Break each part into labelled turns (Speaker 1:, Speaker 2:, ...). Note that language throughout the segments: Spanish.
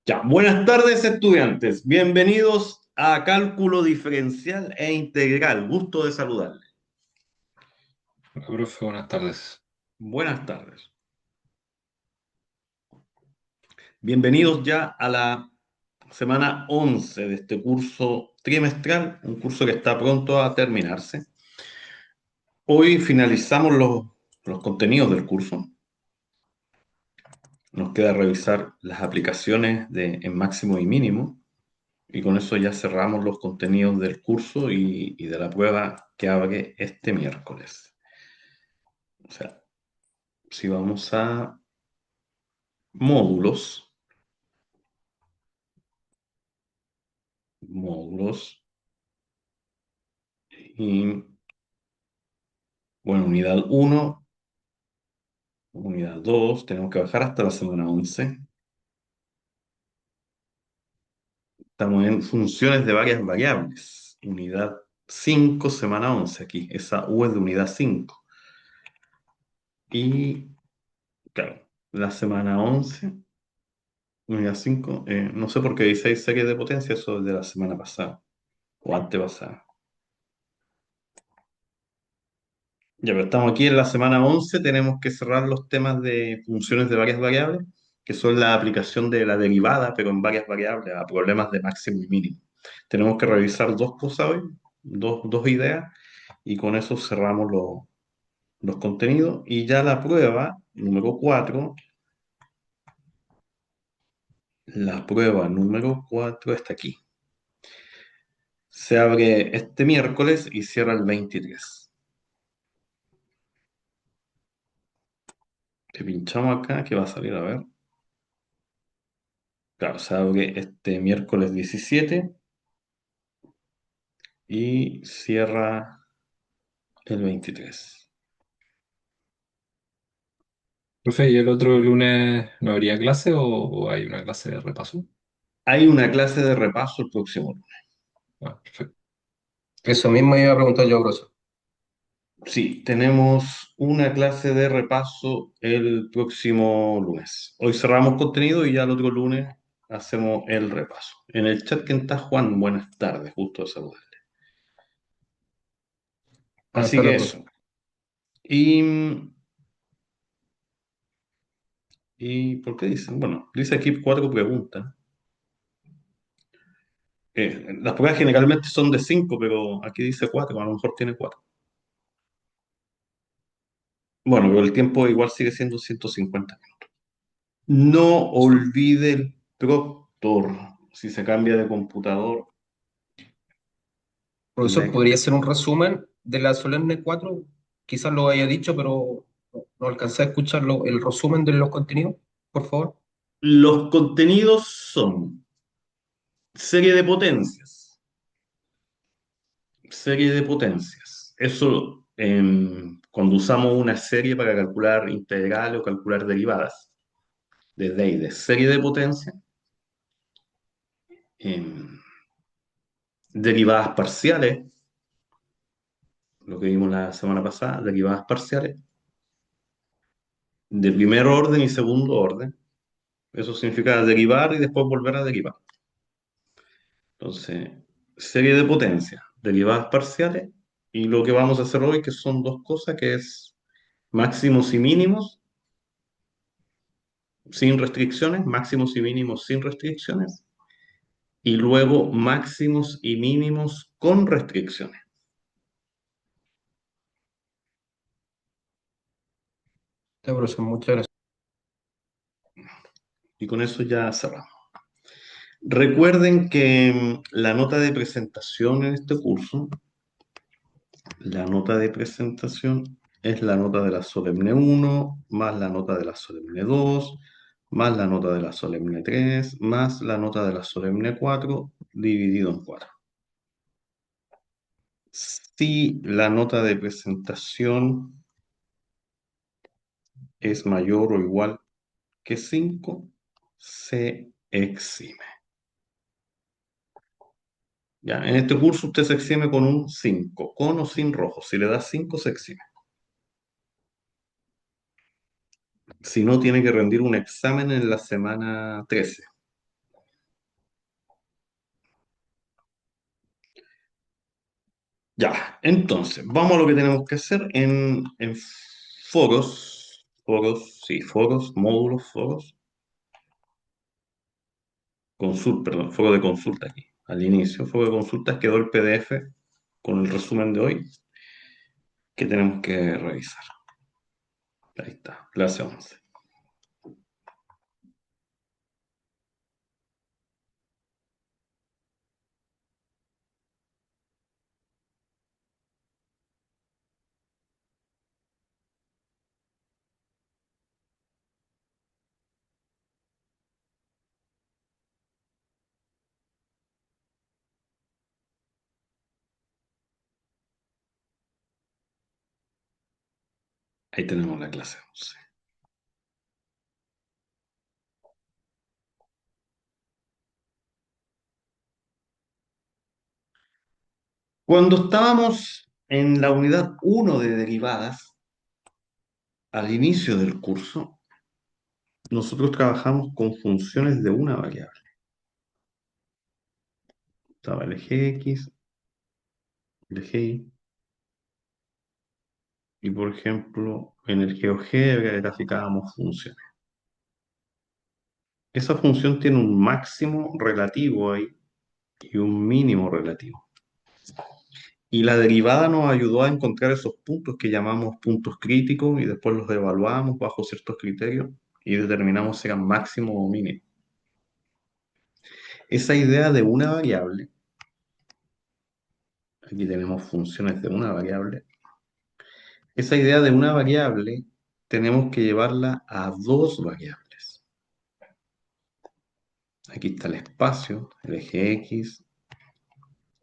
Speaker 1: Ya, buenas tardes estudiantes, bienvenidos a Cálculo Diferencial e Integral. Gusto de saludarles.
Speaker 2: Hola, profe, buenas tardes.
Speaker 1: Buenas tardes. Bienvenidos ya a la semana 11 de este curso trimestral, un curso que está pronto a terminarse. Hoy finalizamos los contenidos del curso. Nos queda revisar las aplicaciones en máximo y mínimo. Y con eso ya cerramos los contenidos del curso y de la prueba que abre este miércoles. O sea, si vamos a módulos, módulos, y bueno, unidad uno, unidad 2 tenemos que bajar hasta la semana 11. Estamos en funciones de varias variables. Unidad 5 semana 11 aquí. Esa U es de unidad 5. Y claro, la semana 11 unidad 5 no sé por qué dice ahí serie de potencia, eso es de la semana pasada o antepasada. Ya, pero estamos aquí en la semana 11. Tenemos que cerrar los temas de funciones de varias variables, que son la aplicación de la derivada, pero en varias variables, a problemas de máximo y mínimo. Tenemos que revisar dos cosas hoy, dos ideas, y con eso cerramos los contenidos. Y ya la prueba número 4, la prueba número 4 está aquí. Se abre este miércoles y cierra el 23. Le pinchamos acá, que va a salir a ver. Claro, se abre este miércoles 17 y cierra el 23.
Speaker 2: Profe, ¿y el otro lunes no habría clase o hay una clase de repaso?
Speaker 1: Hay una clase de repaso el próximo lunes.
Speaker 2: Ah, perfecto.
Speaker 3: Eso mismo iba a preguntar yo, profesor.
Speaker 1: Sí, tenemos una clase de repaso el próximo lunes. Hoy cerramos contenido y ya el otro lunes hacemos el repaso. En el chat que está Juan, buenas tardes, gusto de saludarle.
Speaker 3: Buenas
Speaker 1: Así que
Speaker 3: tardes, profesor.
Speaker 1: eso. ¿Y, y por qué dicen? Bueno, dice aquí cuatro preguntas. Las pruebas generalmente son de cinco, pero aquí dice cuatro, a lo mejor tiene cuatro. Bueno, pero el tiempo igual sigue siendo 150. No olvide el proctor. Si se cambia de computador,
Speaker 3: Profesor,
Speaker 1: me-
Speaker 3: ¿podría hacer un resumen de la Solemne 4? Quizás lo haya dicho, pero no alcancé a escucharlo. El resumen de los contenidos, por favor.
Speaker 1: los contenidos son serie de potencias. Serie de potencias. Eso cuando usamos una serie para calcular integrales o calcular derivadas, desde ahí, de serie de potencias, em, derivadas parciales, lo que vimos la semana pasada, derivadas parciales, de primer orden y segundo orden. Eso significa derivar y después volver a derivar. Entonces, serie de potencias, derivadas parciales, y lo que vamos a hacer hoy, que son dos cosas, que es máximos y mínimos sin restricciones, máximos y mínimos sin restricciones, y luego máximos y mínimos con restricciones.
Speaker 3: Sí, profesor, muchas gracias.
Speaker 1: Y con eso ya cerramos. Recuerden que la nota de presentación en este curso, la nota de presentación es la nota de la solemne uno más la nota de la solemne 2 más la nota de la solemne 3 más la nota de la solemne 4 dividido en 4. Si la nota de presentación es mayor o igual que 5, se exime. Ya, en este curso usted se exime con un 5, con o sin rojo. Si le da 5, se exime. Si no, tiene que rendir un examen en la semana 13. Ya, entonces, vamos a lo que tenemos que hacer en foros, módulos, foros, perdón, foro de consulta aquí. Al inicio, foro de consultas quedó el PDF con el resumen de hoy que tenemos que revisar. Ahí está, clase 11. Ahí tenemos la clase 11. Cuando estábamos en la unidad 1 de derivadas, al inicio del curso, nosotros trabajamos con funciones de una variable. Estaba el eje X, el eje Y, y por ejemplo, en el GeoGebra graficábamos funciones. Esa función tiene un máximo relativo ahí y un mínimo relativo. Y la derivada nos ayudó a encontrar esos puntos que llamamos puntos críticos y después los evaluamos bajo ciertos criterios y determinamos si eran máximo o mínimo. Esa idea de una variable, aquí tenemos funciones de una variable, esa idea de una variable tenemos que llevarla a dos variables. Aquí está el espacio, el eje X,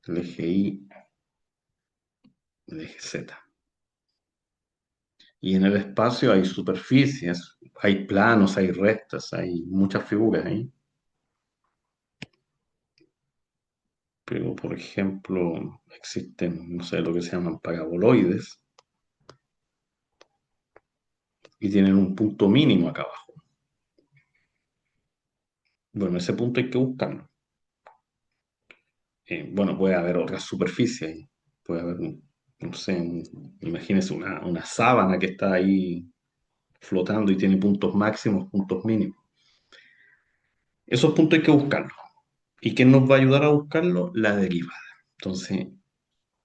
Speaker 1: el eje Y, el eje Z. Y en el espacio hay superficies, hay planos, hay rectas, hay muchas figuras ahí. Pero, por ejemplo, existen, no sé, lo que se llaman paraboloides y tienen un punto mínimo acá abajo. Bueno, ese punto hay que buscarlo. Bueno, puede haber otras superficies ahí. Puede haber, no sé, imagínese una sábana que está ahí flotando y tiene puntos máximos, puntos mínimos. Esos puntos hay que buscarlos. ¿Y quién nos va a ayudar a buscarlo? La derivada. Entonces,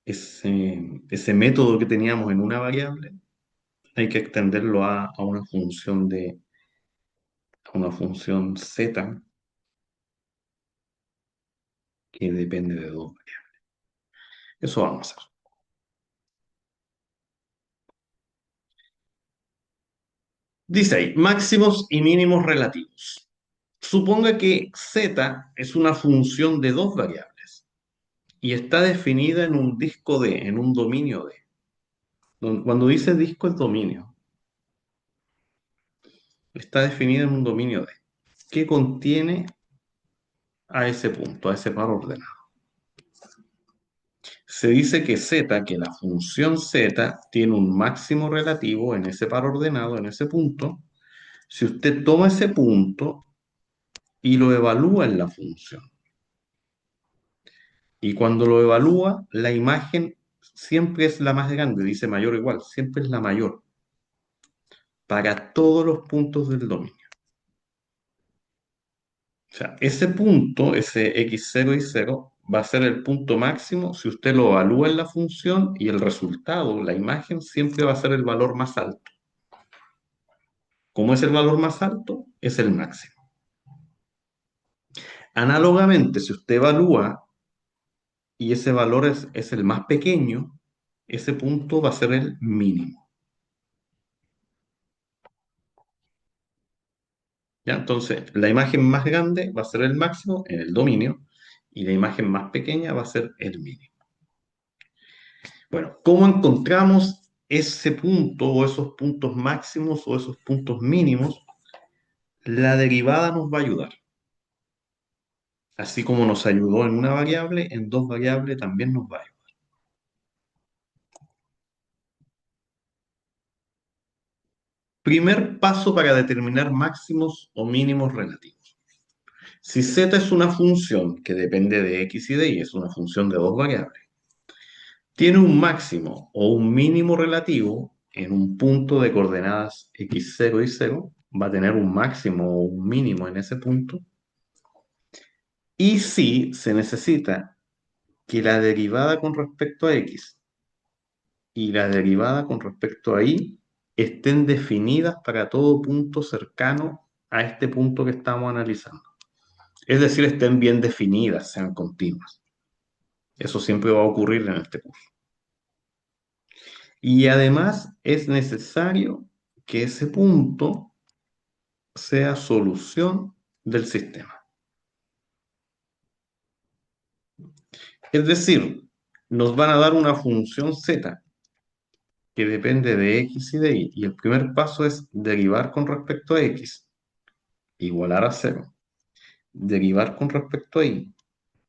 Speaker 1: ese método que teníamos en una variable hay que extenderlo a una función z que depende de dos variables. Eso vamos a hacer. Dice ahí, máximos y mínimos relativos. Suponga que z es una función de dos variables y está definida en un disco D, en un dominio D. Cuando dice disco es dominio. Está definida en un dominio D que contiene a ese punto, a ese par ordenado. Se dice que z, que la función z, tiene un máximo relativo en ese par ordenado, en ese punto, si usted toma ese punto y lo evalúa en la función. Y cuando lo evalúa, la imagen siempre es la más grande, dice mayor o igual, siempre es la mayor, para todos los puntos del dominio. O sea, ese punto, ese x0 y 0, va a ser el punto máximo si usted lo evalúa en la función y el resultado, la imagen, siempre va a ser el valor más alto. Como es el valor más alto, es el máximo. Análogamente, si usted evalúa y ese valor es el más pequeño, ese punto va a ser el mínimo. ¿Ya? Entonces, la imagen más grande va a ser el máximo en el dominio y la imagen más pequeña va a ser el mínimo. Bueno, ¿cómo encontramos ese punto o esos puntos máximos o esos puntos mínimos? La derivada nos va a ayudar. Así como nos ayudó en una variable, en dos variables también nos va a ayudar. Primer paso para determinar máximos o mínimos relativos. Si z es una función que depende de x y de y, es una función de dos variables, tiene un máximo o un mínimo relativo en un punto de coordenadas x0 y 0, va a tener un máximo o un mínimo en ese punto, y si se necesita que la derivada con respecto a x y la derivada con respecto a y estén definidas para todo punto cercano a este punto que estamos analizando. Es decir, estén bien definidas, sean continuas. Eso siempre va a ocurrir en este curso. Y además es necesario que ese punto sea solución del sistema. Es decir, nos van a dar una función z que depende de x y de y. Y el primer paso es derivar con respecto a x, igualar a cero. Derivar con respecto a y,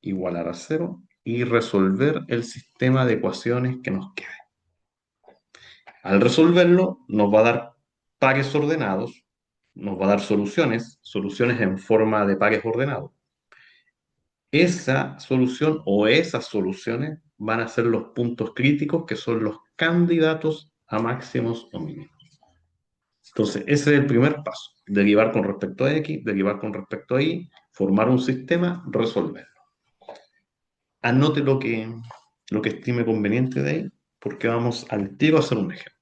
Speaker 1: igualar a cero. Y resolver el sistema de ecuaciones que nos quede. Al resolverlo, nos va a dar pares ordenados, nos va a dar soluciones en forma de pares ordenados. Esa solución o esas soluciones van a ser los puntos críticos que son los candidatos a máximos o mínimos. Entonces, ese es el primer paso. Derivar con respecto a X, derivar con respecto a Y, formar un sistema, resolverlo. Anote lo que estime conveniente de ahí, porque vamos al tiro a hacer un ejemplo.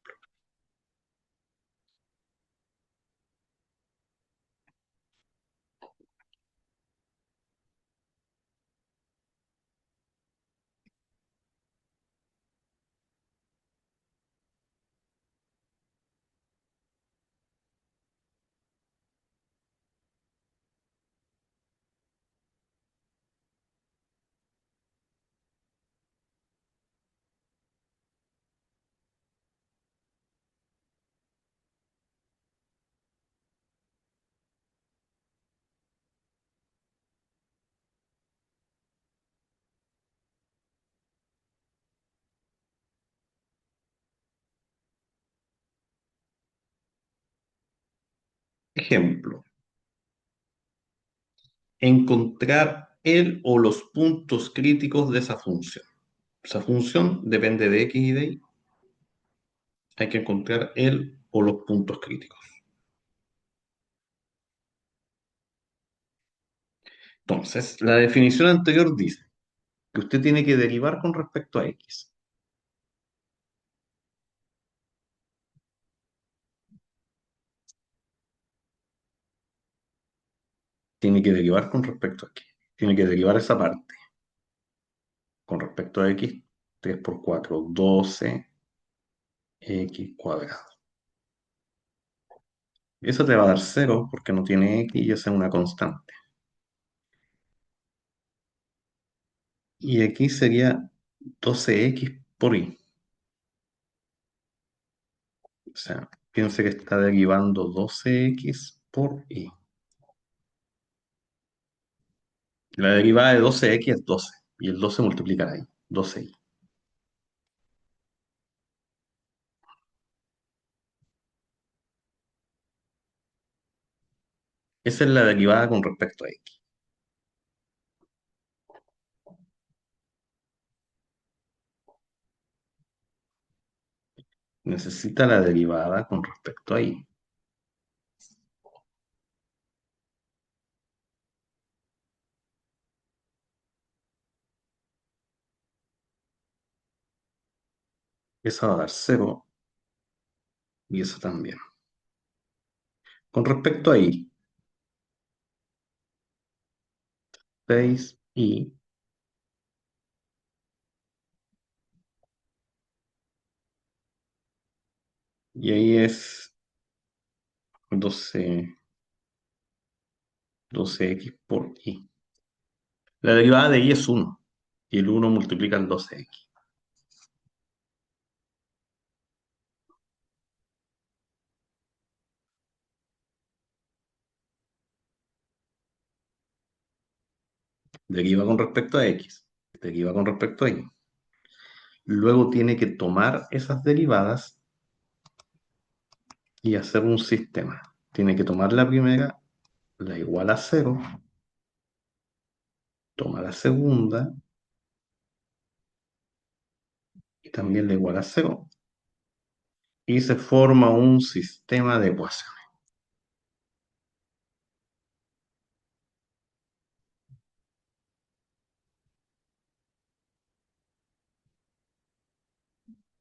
Speaker 1: Ejemplo. Encontrar el o los puntos críticos de esa función. Esa función depende de x y de y. Hay que encontrar el o los puntos críticos. Entonces, la definición anterior dice que usted tiene que derivar con respecto a x. Tiene que derivar con respecto a x. Tiene que derivar esa parte. Con respecto a x, 3 por 4, 12 x cuadrado. Eso te va a dar 0 porque no tiene x y esa es una constante. Y x sería 12x por y. O sea, piense que está derivando 12x por y. La derivada de 12x es 12. Y el 12 multiplica ahí. 12y. Esa es la derivada con respecto a x. Necesita la derivada con respecto a y. Esa va a dar 0 y esa también. Con respecto a y, 6y y ahí es 12, 12x por y. La derivada de y es 1 y el 1 multiplica el 12x. Deriva con respecto a x, deriva con respecto a y. Luego tiene que tomar esas derivadas y hacer un sistema. Tiene que tomar la primera, la igual a 0, toma la segunda, también le igual a cero, y se forma un sistema de ecuaciones.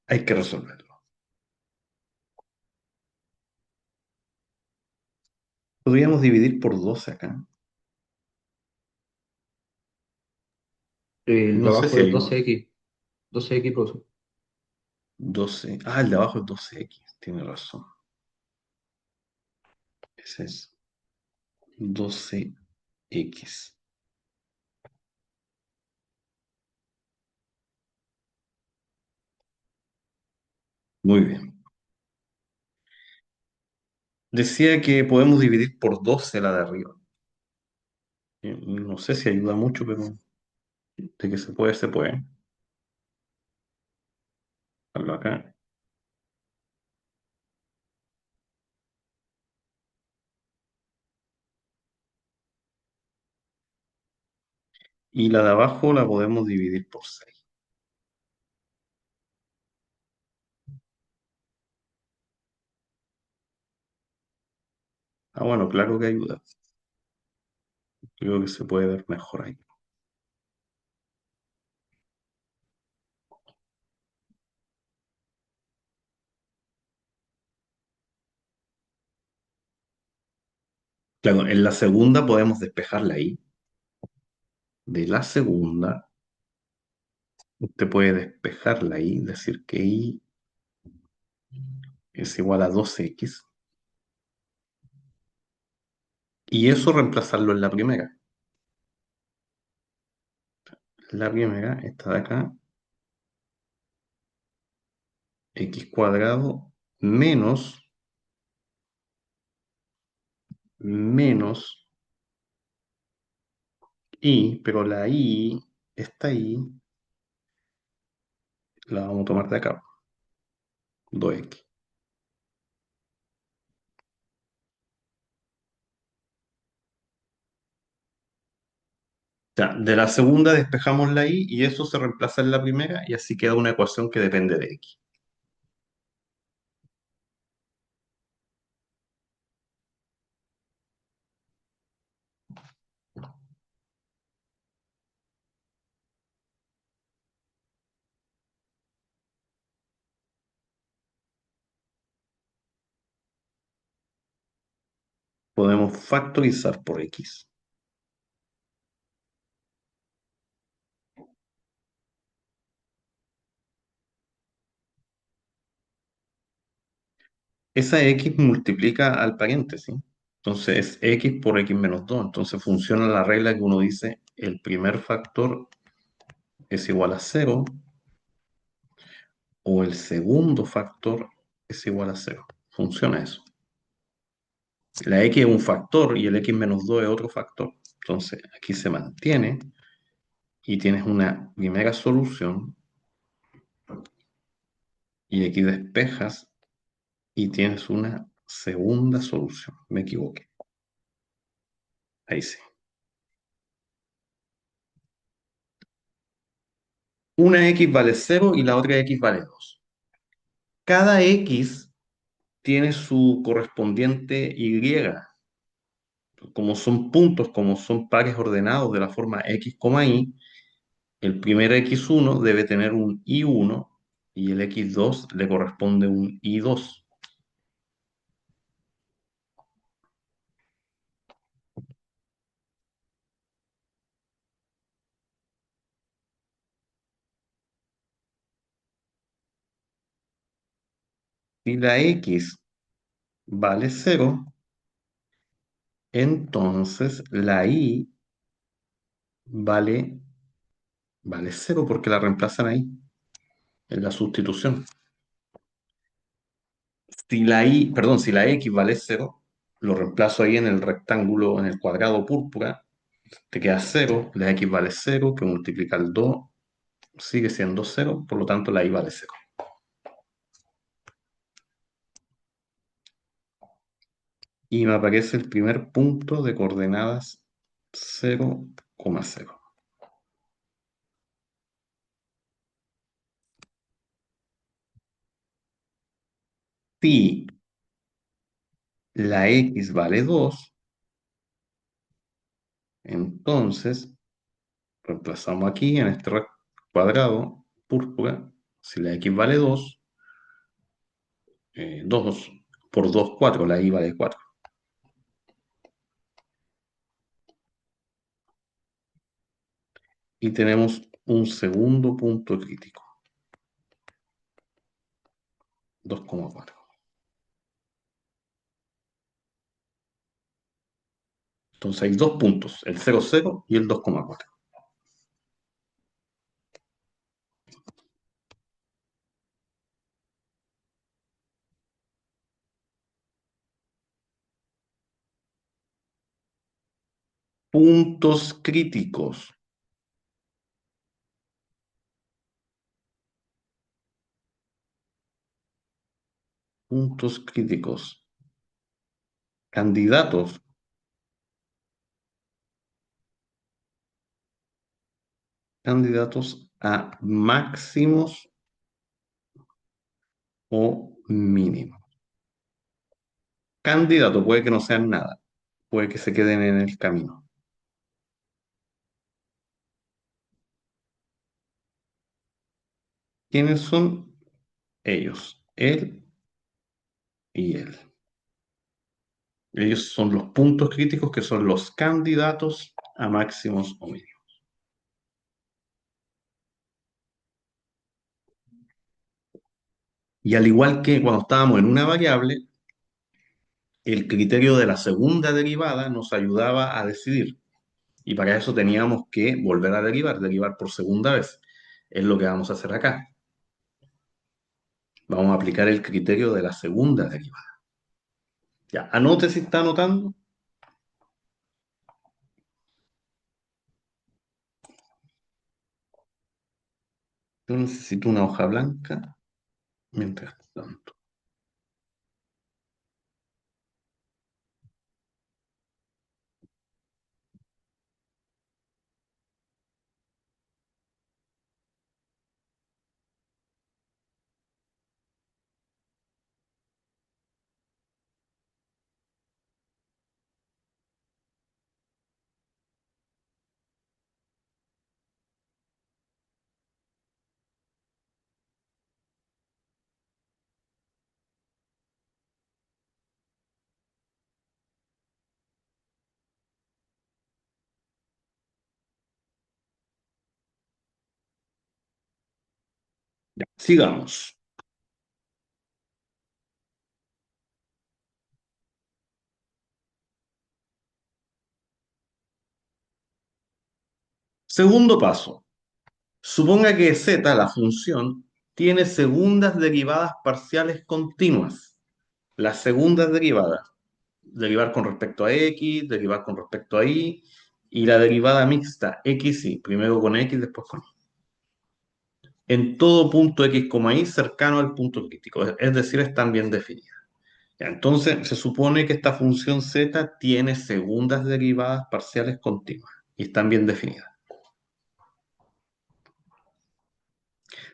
Speaker 1: Hay que resolverlo. Podríamos dividir por 12 acá.
Speaker 3: El de
Speaker 1: No sé
Speaker 3: abajo
Speaker 1: si
Speaker 3: es
Speaker 1: hay uno.
Speaker 3: 12x. 12x, profesor.
Speaker 1: 12. Ah, el de abajo es 12x. Tiene razón. Ese es 12x. Muy bien. Decía que podemos dividir por 12 la de arriba. No sé si ayuda mucho, pero de que se puede, se puede. Hazlo acá. Y la de abajo la podemos dividir por 6. Ah, bueno, claro que ayuda. Creo que se puede ver mejor ahí. Claro, en la segunda podemos despejarla ahí. De la segunda, usted puede despejarla ahí, decir que y es igual a 12x. Y eso reemplazarlo en la primera. La primera, esta de acá, x cuadrado menos, menos y, pero la y, esta y, la vamos a tomar de acá, 2x. Ya, de la segunda despejamos la y eso se reemplaza en la primera y así queda una ecuación que depende de x. Podemos factorizar por x. Esa x multiplica al paréntesis. Entonces es x por x menos 2. Entonces funciona la regla que uno dice, el primer factor es igual a 0 o el segundo factor es igual a 0. Funciona eso. La x es un factor y el x menos 2 es otro factor. Entonces aquí se mantiene y tienes una primera solución y aquí despejas y tienes una segunda solución. Me equivoqué. Ahí sí. Una x vale 0 y la otra x vale 2. Cada x tiene su correspondiente y. Como son puntos, como son pares ordenados de la forma x, y, el primer x1 debe tener un y1 y el x2 le corresponde un y2. Si la x vale 0, entonces la y vale, vale 0 porque la reemplazan ahí, en la sustitución. Si la x vale 0, lo reemplazo ahí en el rectángulo, en el cuadrado púrpura, te queda 0, la x vale 0, que multiplica el 2, sigue siendo 0, por lo tanto la y vale 0. Y me aparece el primer punto de coordenadas 0,0. Si la x vale 2, entonces reemplazamos aquí en este cuadrado púrpura. Si la x vale 2, 2 por 2, 4, la y vale 4. Y tenemos un segundo punto crítico, 2,4. Entonces hay dos puntos, el 0,0 y el 2,4. Puntos críticos. Puntos críticos. Candidatos. Candidatos a máximos o mínimos. Candidato puede que no sean nada, puede que se queden en el camino. ¿Quiénes son ellos? Él y él. Ellos son los puntos críticos que son los candidatos a máximos o mínimos. Y al igual que cuando estábamos en una variable, el criterio de la segunda derivada nos ayudaba a decidir. Y para eso teníamos que volver a derivar por segunda vez. Es lo que vamos a hacer acá. Vamos a aplicar el criterio de la segunda derivada. Ya, anote si está anotando. Yo necesito una hoja blanca mientras tanto. Ya, sigamos. Segundo paso. Suponga que z, la función, tiene segundas derivadas parciales continuas. Las segundas derivadas, derivar con respecto a x, derivar con respecto a y, y la derivada mixta x y, primero con x, después con y. En todo punto x, y cercano al punto crítico, es decir, están bien definidas. Ya, entonces, se supone que esta función z tiene segundas derivadas parciales continuas y están bien definidas.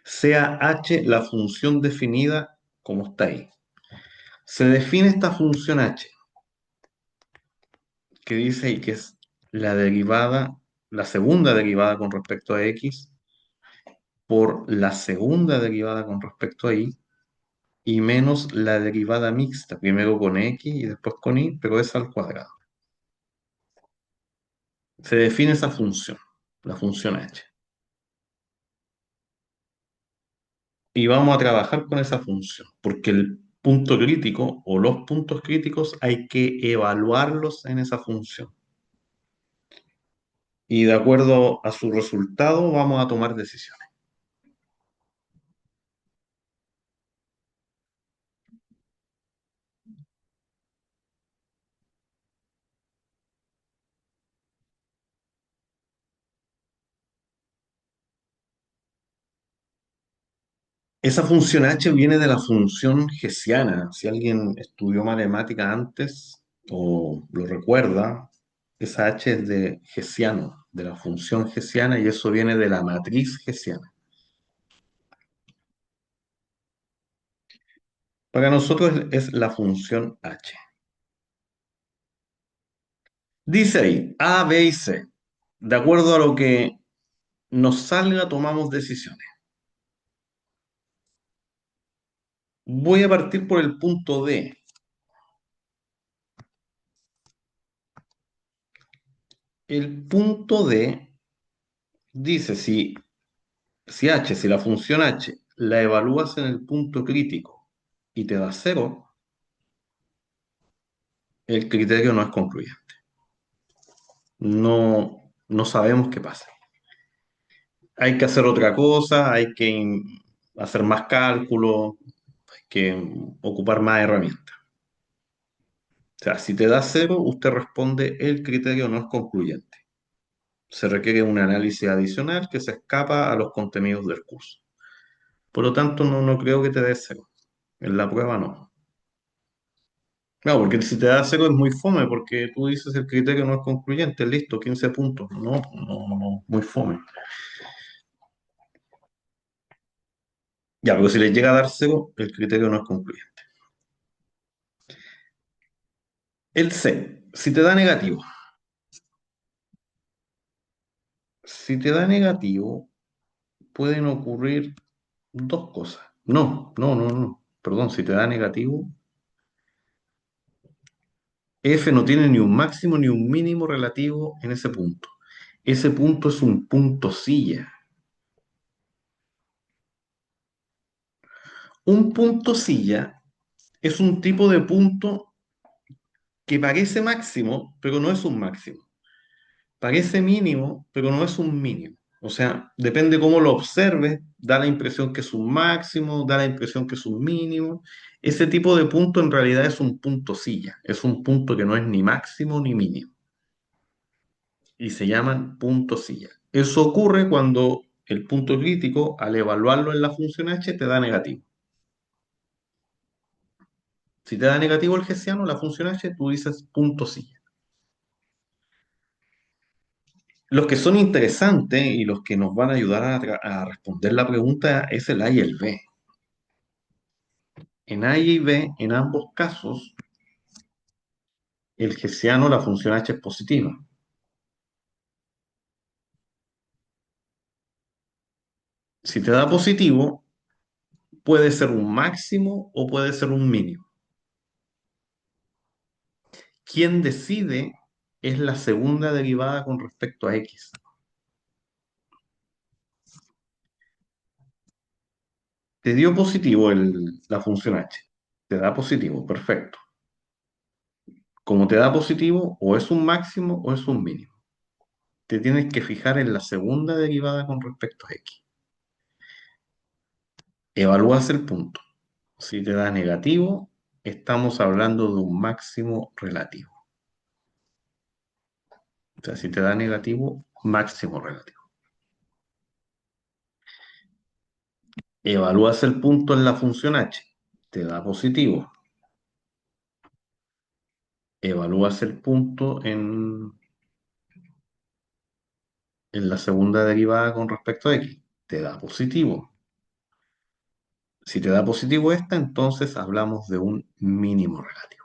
Speaker 1: Sea h la función definida como está ahí. Se define esta función h, que dice ahí que es la derivada, la segunda derivada con respecto a x por la segunda derivada con respecto a y y menos la derivada mixta, primero con x y después con y, pero es al cuadrado. Se define esa función, la función h. Y vamos a trabajar con esa función, porque el punto crítico o los puntos críticos hay que evaluarlos en esa función. Y de acuerdo a su resultado vamos a tomar decisiones. Esa función h viene de la función hessiana. Si alguien estudió matemática antes o lo recuerda, esa h es de hessiano, de la función hessiana, y eso viene de la matriz hessiana. Para nosotros es la función h. Dice ahí, A, B y C. De acuerdo a lo que nos salga, tomamos decisiones. Voy a partir por el punto D. El punto D dice si la función h la evalúas en el punto crítico y te da cero, el criterio no es concluyente. No sabemos qué pasa. Hay que hacer otra cosa, hay que hacer más cálculo, hay que ocupar más herramientas. O sea, si te da cero, usted responde el criterio no es concluyente. Se requiere un análisis adicional que se escapa a los contenidos del curso. Por lo tanto, no creo que te dé cero. En la prueba no. Claro, porque si te da cero es muy fome, porque tú dices el criterio no es concluyente, listo, 15 puntos. No, muy fome. Ya, pero si le llega a dar cero, el criterio no es concluyente. El C, si te da negativo. Si te da negativo, pueden ocurrir dos cosas. No. Perdón, si te da negativo, F no tiene ni un máximo ni un mínimo relativo en ese punto. Ese punto es un punto silla. Un punto silla es un tipo de punto que parece máximo, pero no es un máximo. Parece mínimo, pero no es un mínimo. O sea, depende cómo lo observes, da la impresión que es un máximo, da la impresión que es un mínimo. Ese tipo de punto en realidad es un punto silla, es un punto que no es ni máximo ni mínimo. Y se llaman puntos silla. Eso ocurre cuando el punto crítico, al evaluarlo en la función h, te da negativo. Si te da negativo el hessiano, la función h, tú dices punto silla. Los que son interesantes y los que nos van a ayudar a responder la pregunta es el A y el B. En A y B, en ambos casos, el hessiano, la función h es positiva. Si te da positivo, puede ser un máximo o puede ser un mínimo. Quien decide es la segunda derivada con respecto a x. Te dio positivo la función h. Te da positivo, perfecto. Como te da positivo, o es un máximo o es un mínimo. Te tienes que fijar en la segunda derivada con respecto a x. Evalúas el punto. Si te da negativo, estamos hablando de un máximo relativo. O sea, si te da negativo, máximo relativo. Evalúas el punto en la función h. Te da positivo. Evalúas el punto en la segunda derivada con respecto a x. Te da positivo. Si te da positivo esta, entonces hablamos de un mínimo relativo.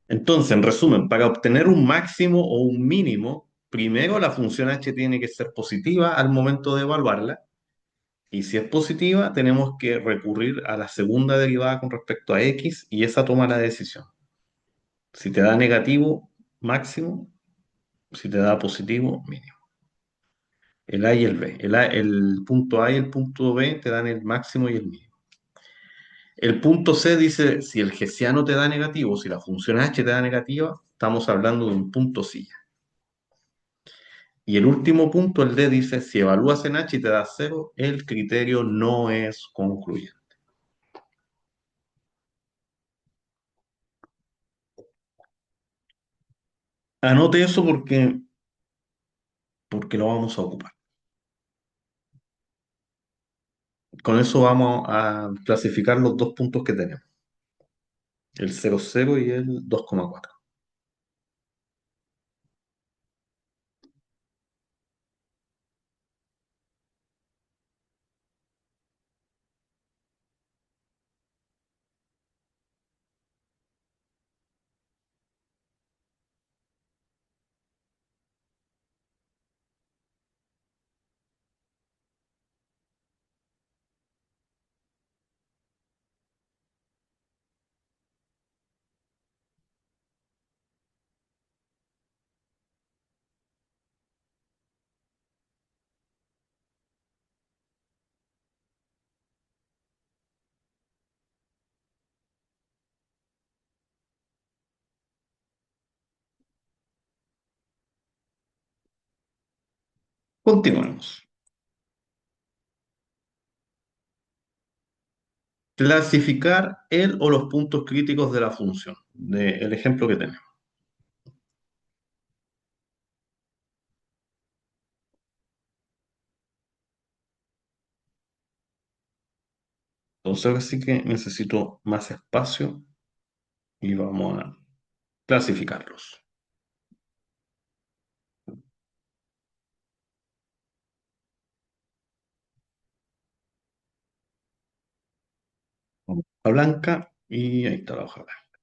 Speaker 1: Entonces, en resumen, para obtener un máximo o un mínimo, primero la función h tiene que ser positiva al momento de evaluarla, y si es positiva, tenemos que recurrir a la segunda derivada con respecto a x, y esa toma la decisión. Si te da negativo, máximo; si te da positivo, mínimo. El A y el B. El punto A y el punto B te dan el máximo y el mínimo. El punto C dice, si el hessiano te da negativo, si la función h te da negativa, estamos hablando de un punto silla. Y el último punto, el D, dice, si evalúas en h y te da cero, el criterio no es concluyente. Anote eso porque lo vamos a ocupar. Con eso vamos a clasificar los dos puntos que tenemos, el 0,0 y el 2,4. Continuemos. Clasificar el o los puntos críticos de la función, del ejemplo que tenemos. Entonces ahora sí que necesito más espacio y vamos a clasificarlos. La blanca y ahí está la hoja blanca.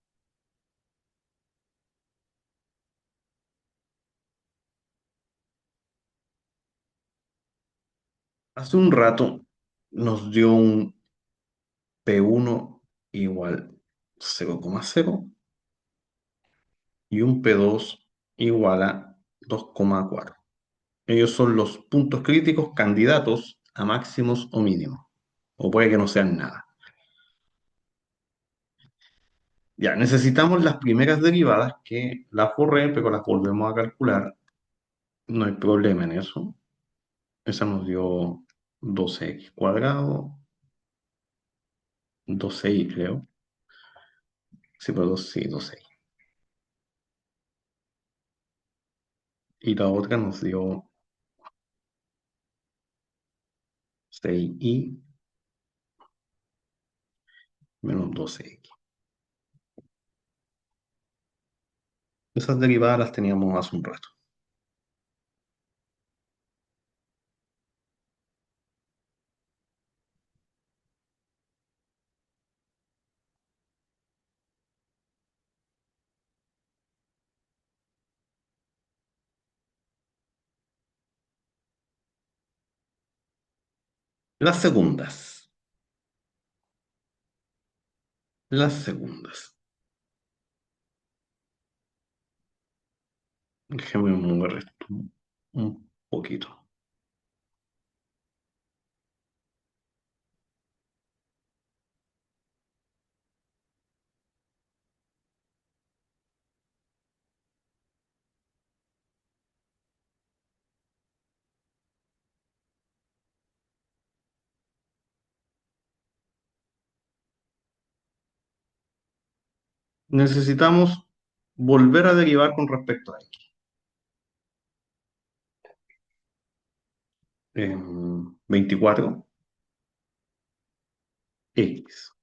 Speaker 1: Hace un rato nos dio un P1 igual 0,0 y un P2 igual a 2,4. Ellos son los puntos críticos candidatos a máximos o mínimos. O puede que no sean nada. Ya, necesitamos las primeras derivadas que las borré, pero las volvemos a calcular. No hay problema en eso. Esa nos dio 12x cuadrado, 12y creo. Sí, pero sí, 12y. Y la otra nos dio 6y menos 12x. Esas derivadas las teníamos hace un rato. Las segundas. Las segundas. Déjame mover esto un poquito. Necesitamos volver a derivar con respecto a x. 24 x.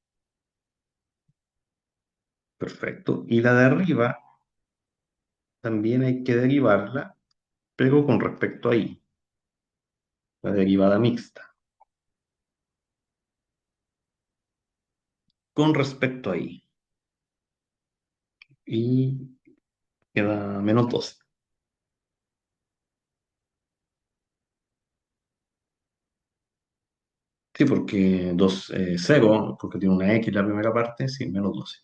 Speaker 1: Perfecto. Y la de arriba también hay que derivarla, pero con respecto a y. La derivada mixta. Con respecto a y. Y queda menos 12. Sí, porque 2, 0, porque tiene una x la primera parte, sí, menos 12.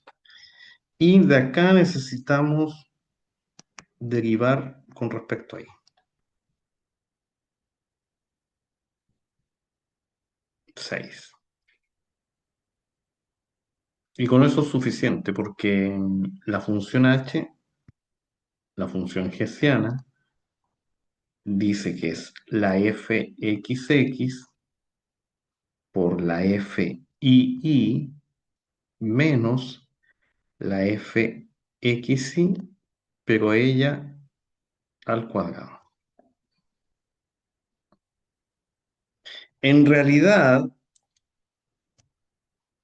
Speaker 1: Y de acá necesitamos derivar con respecto a y. 6. Y con eso es suficiente, porque la función h, la función hessiana, dice que es la fxx por la fii menos la fxy, pero ella al cuadrado. En realidad,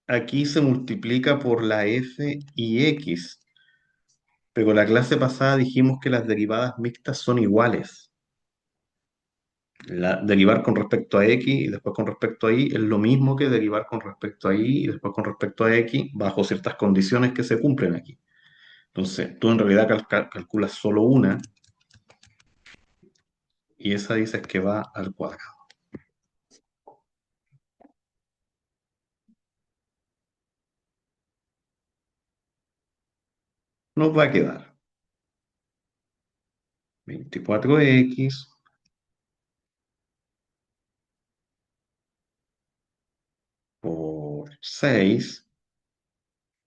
Speaker 1: aquí se multiplica por la f y x, pero la clase pasada dijimos que las derivadas mixtas son iguales. Derivar con respecto a x y después con respecto a y es lo mismo que derivar con respecto a y y después con respecto a x bajo ciertas condiciones que se cumplen aquí. Entonces, tú en realidad calculas solo una y esa dices que va al cuadrado. Nos va a quedar 24x por 6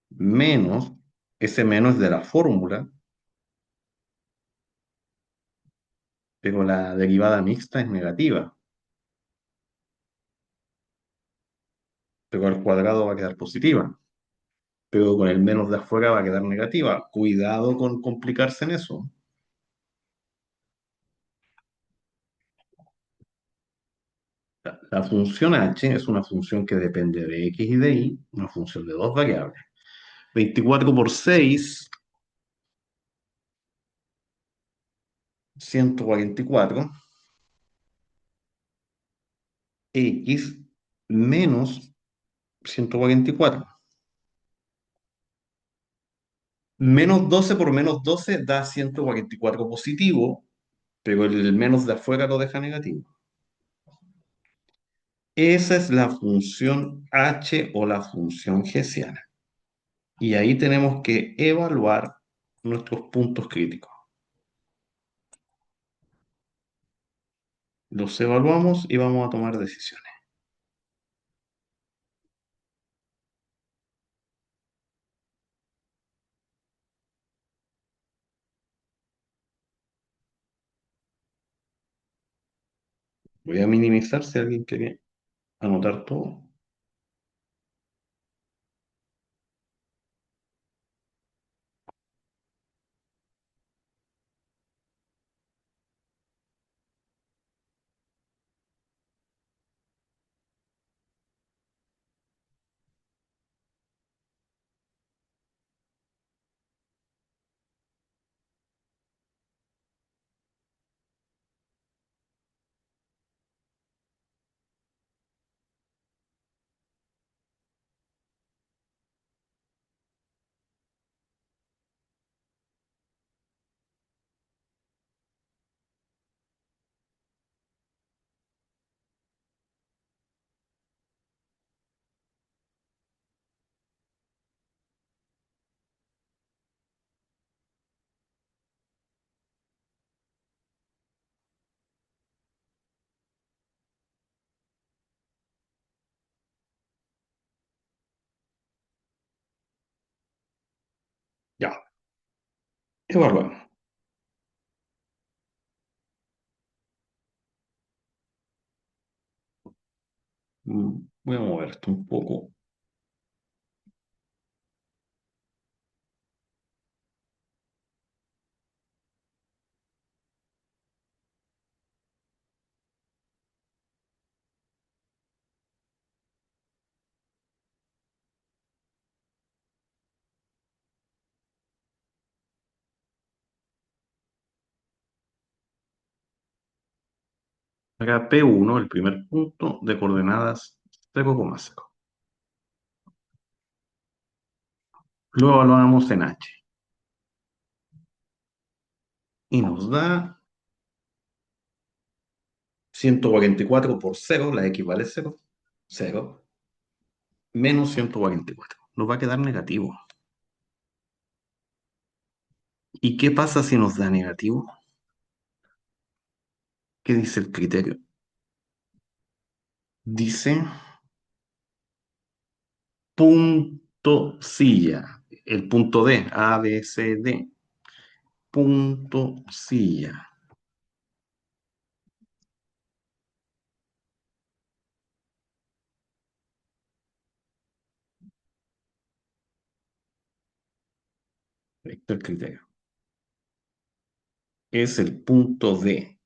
Speaker 1: menos, ese menos de la fórmula, pero la derivada mixta es negativa, pero al cuadrado va a quedar positiva, pero con el menos de afuera va a quedar negativa. Cuidado con complicarse en eso. La función h es una función que depende de x y de y, una función de dos variables. 24 por 6, 144, x menos 144. Menos 12 por menos 12 da 144 positivo, pero el menos de afuera lo deja negativo. Esa es la función h o la función hessiana. Y ahí tenemos que evaluar nuestros puntos críticos. Los evaluamos y vamos a tomar decisiones. Voy a minimizar si alguien quiere anotar todo. Ya, evaluamos. Voy a mover esto un poco. Acá P1, el primer punto de coordenadas 0,0. Lo evaluamos en H. Y nos da 144 por 0, la X vale 0, 0, menos 144. Nos va a quedar negativo. ¿Y qué pasa si nos da negativo? ¿Qué dice el criterio? Dice punto silla, el punto D, A, B, C, D. Punto silla. Este es el criterio. Es el punto D.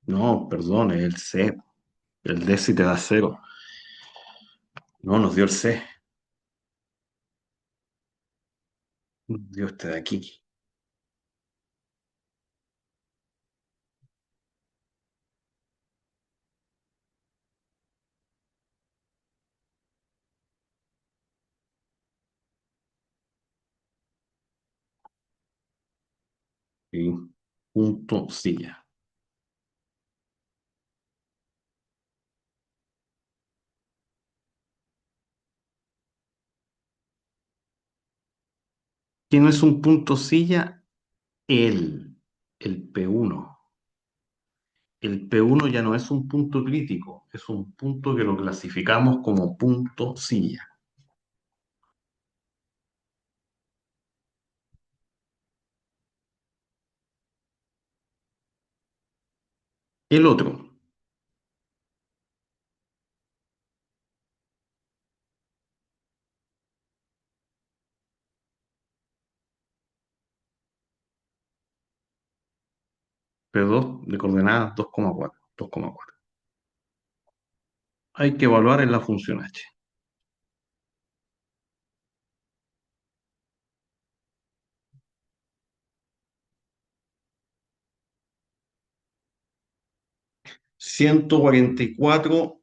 Speaker 1: No, perdón, es el C. El D si te da 0. No, nos dio el C. Nos dio este de aquí. ¿Sí? Punto silla. ¿Quién es un punto silla? El P1. El P1 ya no es un punto crítico, es un punto que lo clasificamos como punto silla. El otro, P2 de coordenadas 2,4. 2,4. Hay que evaluar en la función h. 144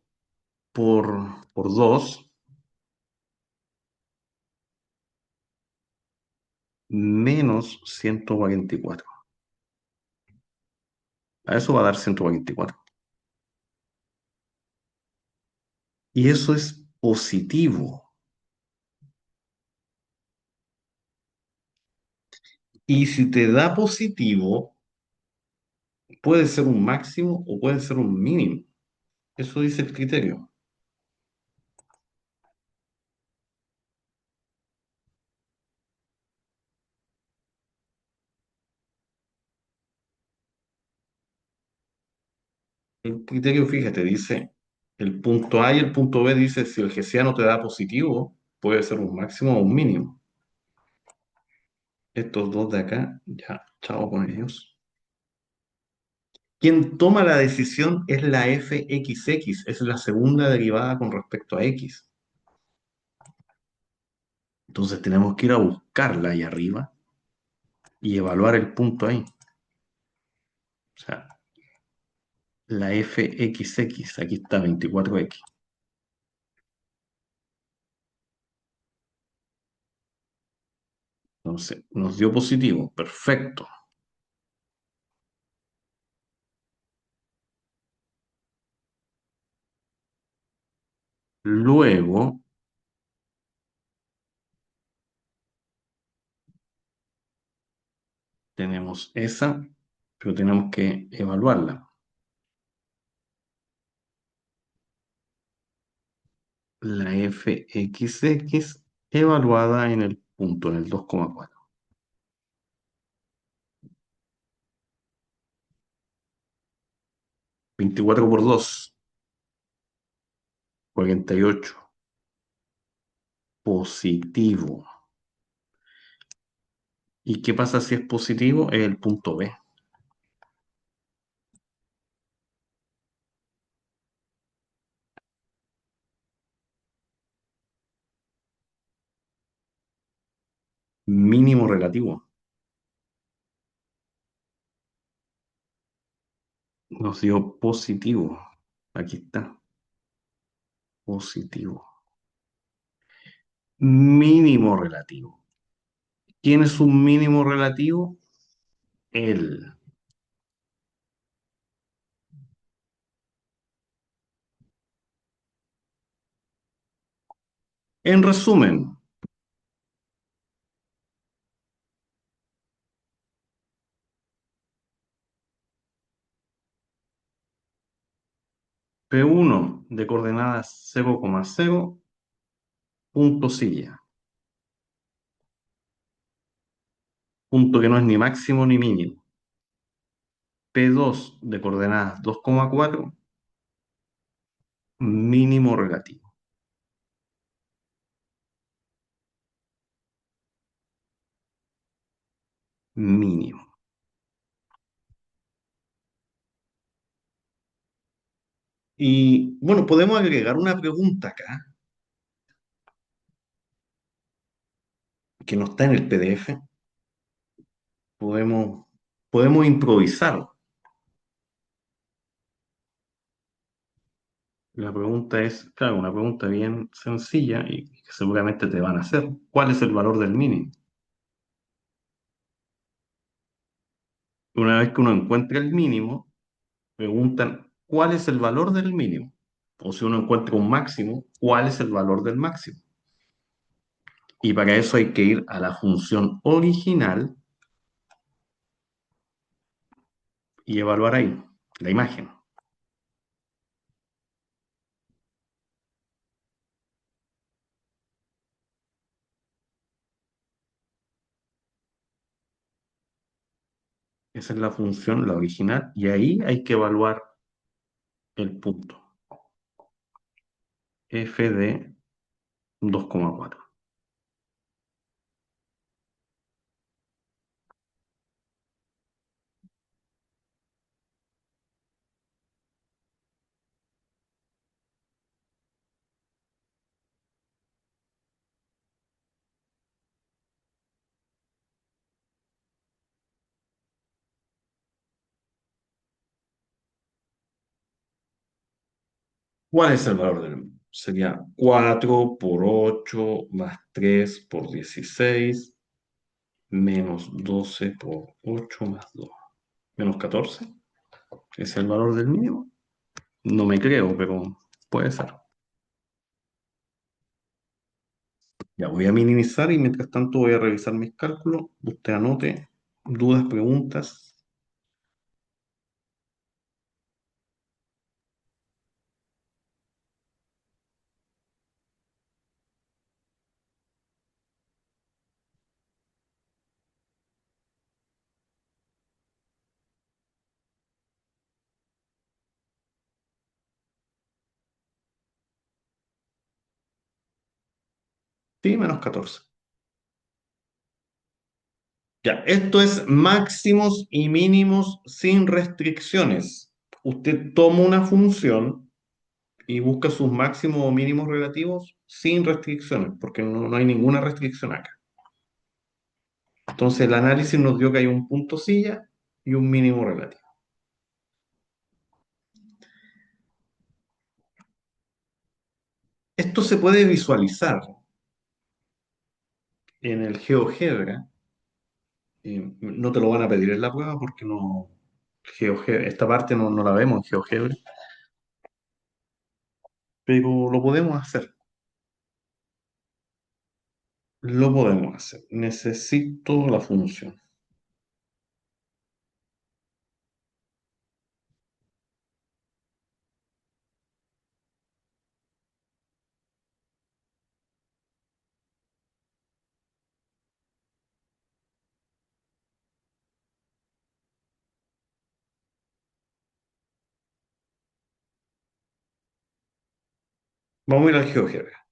Speaker 1: por 2 menos 144. A eso va a dar 144. Y eso es positivo. Y si te da positivo, puede ser un máximo o puede ser un mínimo. Eso dice el criterio. El criterio, fíjate, dice el punto A y el punto B dice si el GCA no te da positivo, puede ser un máximo o un mínimo. Estos dos de acá, ya, chao con ellos. Quien toma la decisión es la fxx, es la segunda derivada con respecto a x. Entonces tenemos que ir a buscarla ahí arriba y evaluar el punto ahí. O sea, la fxx, aquí está 24x. Entonces, nos dio positivo, perfecto. Luego tenemos esa, pero tenemos que evaluarla. La fxx evaluada en el punto, en el 2,4. 24 por 2, 48. Positivo. ¿Y qué pasa si es positivo? Es el punto B. Mínimo relativo. Nos dio positivo. Aquí está. Positivo. Mínimo relativo. ¿Quién es un mínimo relativo? Él. En resumen, P1 de coordenadas 0,0, punto silla. Punto que no es ni máximo ni mínimo. P2 de coordenadas 2,4, mínimo relativo. Mínimo. Y bueno, podemos agregar una pregunta acá, que no está en el PDF. Podemos improvisar. La pregunta es, claro, una pregunta bien sencilla y que seguramente te van a hacer. ¿Cuál es el valor del mínimo? Una vez que uno encuentra el mínimo, preguntan, ¿cuál es el valor del mínimo? O si uno encuentra un máximo, ¿cuál es el valor del máximo? Y para eso hay que ir a la función original y evaluar ahí la imagen. Esa es la función, la original, y ahí hay que evaluar el punto f de 2,4. ¿Cuál es el valor del mínimo? Sería 4 por 8 más 3 por 16 menos 12 por 8 más 2 menos 14. ¿Ese es el valor del mínimo? No me creo, pero puede ser. Ya voy a minimizar y mientras tanto voy a revisar mis cálculos. Usted anote dudas, preguntas. Sí, menos 14. Ya, esto es máximos y mínimos sin restricciones. Usted toma una función y busca sus máximos o mínimos relativos sin restricciones, porque no hay ninguna restricción acá. Entonces el análisis nos dio que hay un punto silla y un mínimo relativo. Esto se puede visualizar en el GeoGebra. No te lo van a pedir en la prueba porque no, esta parte no la vemos en GeoGebra, pero lo podemos hacer. Lo podemos hacer. Necesito la función. Vamos a ir al GeoGebra.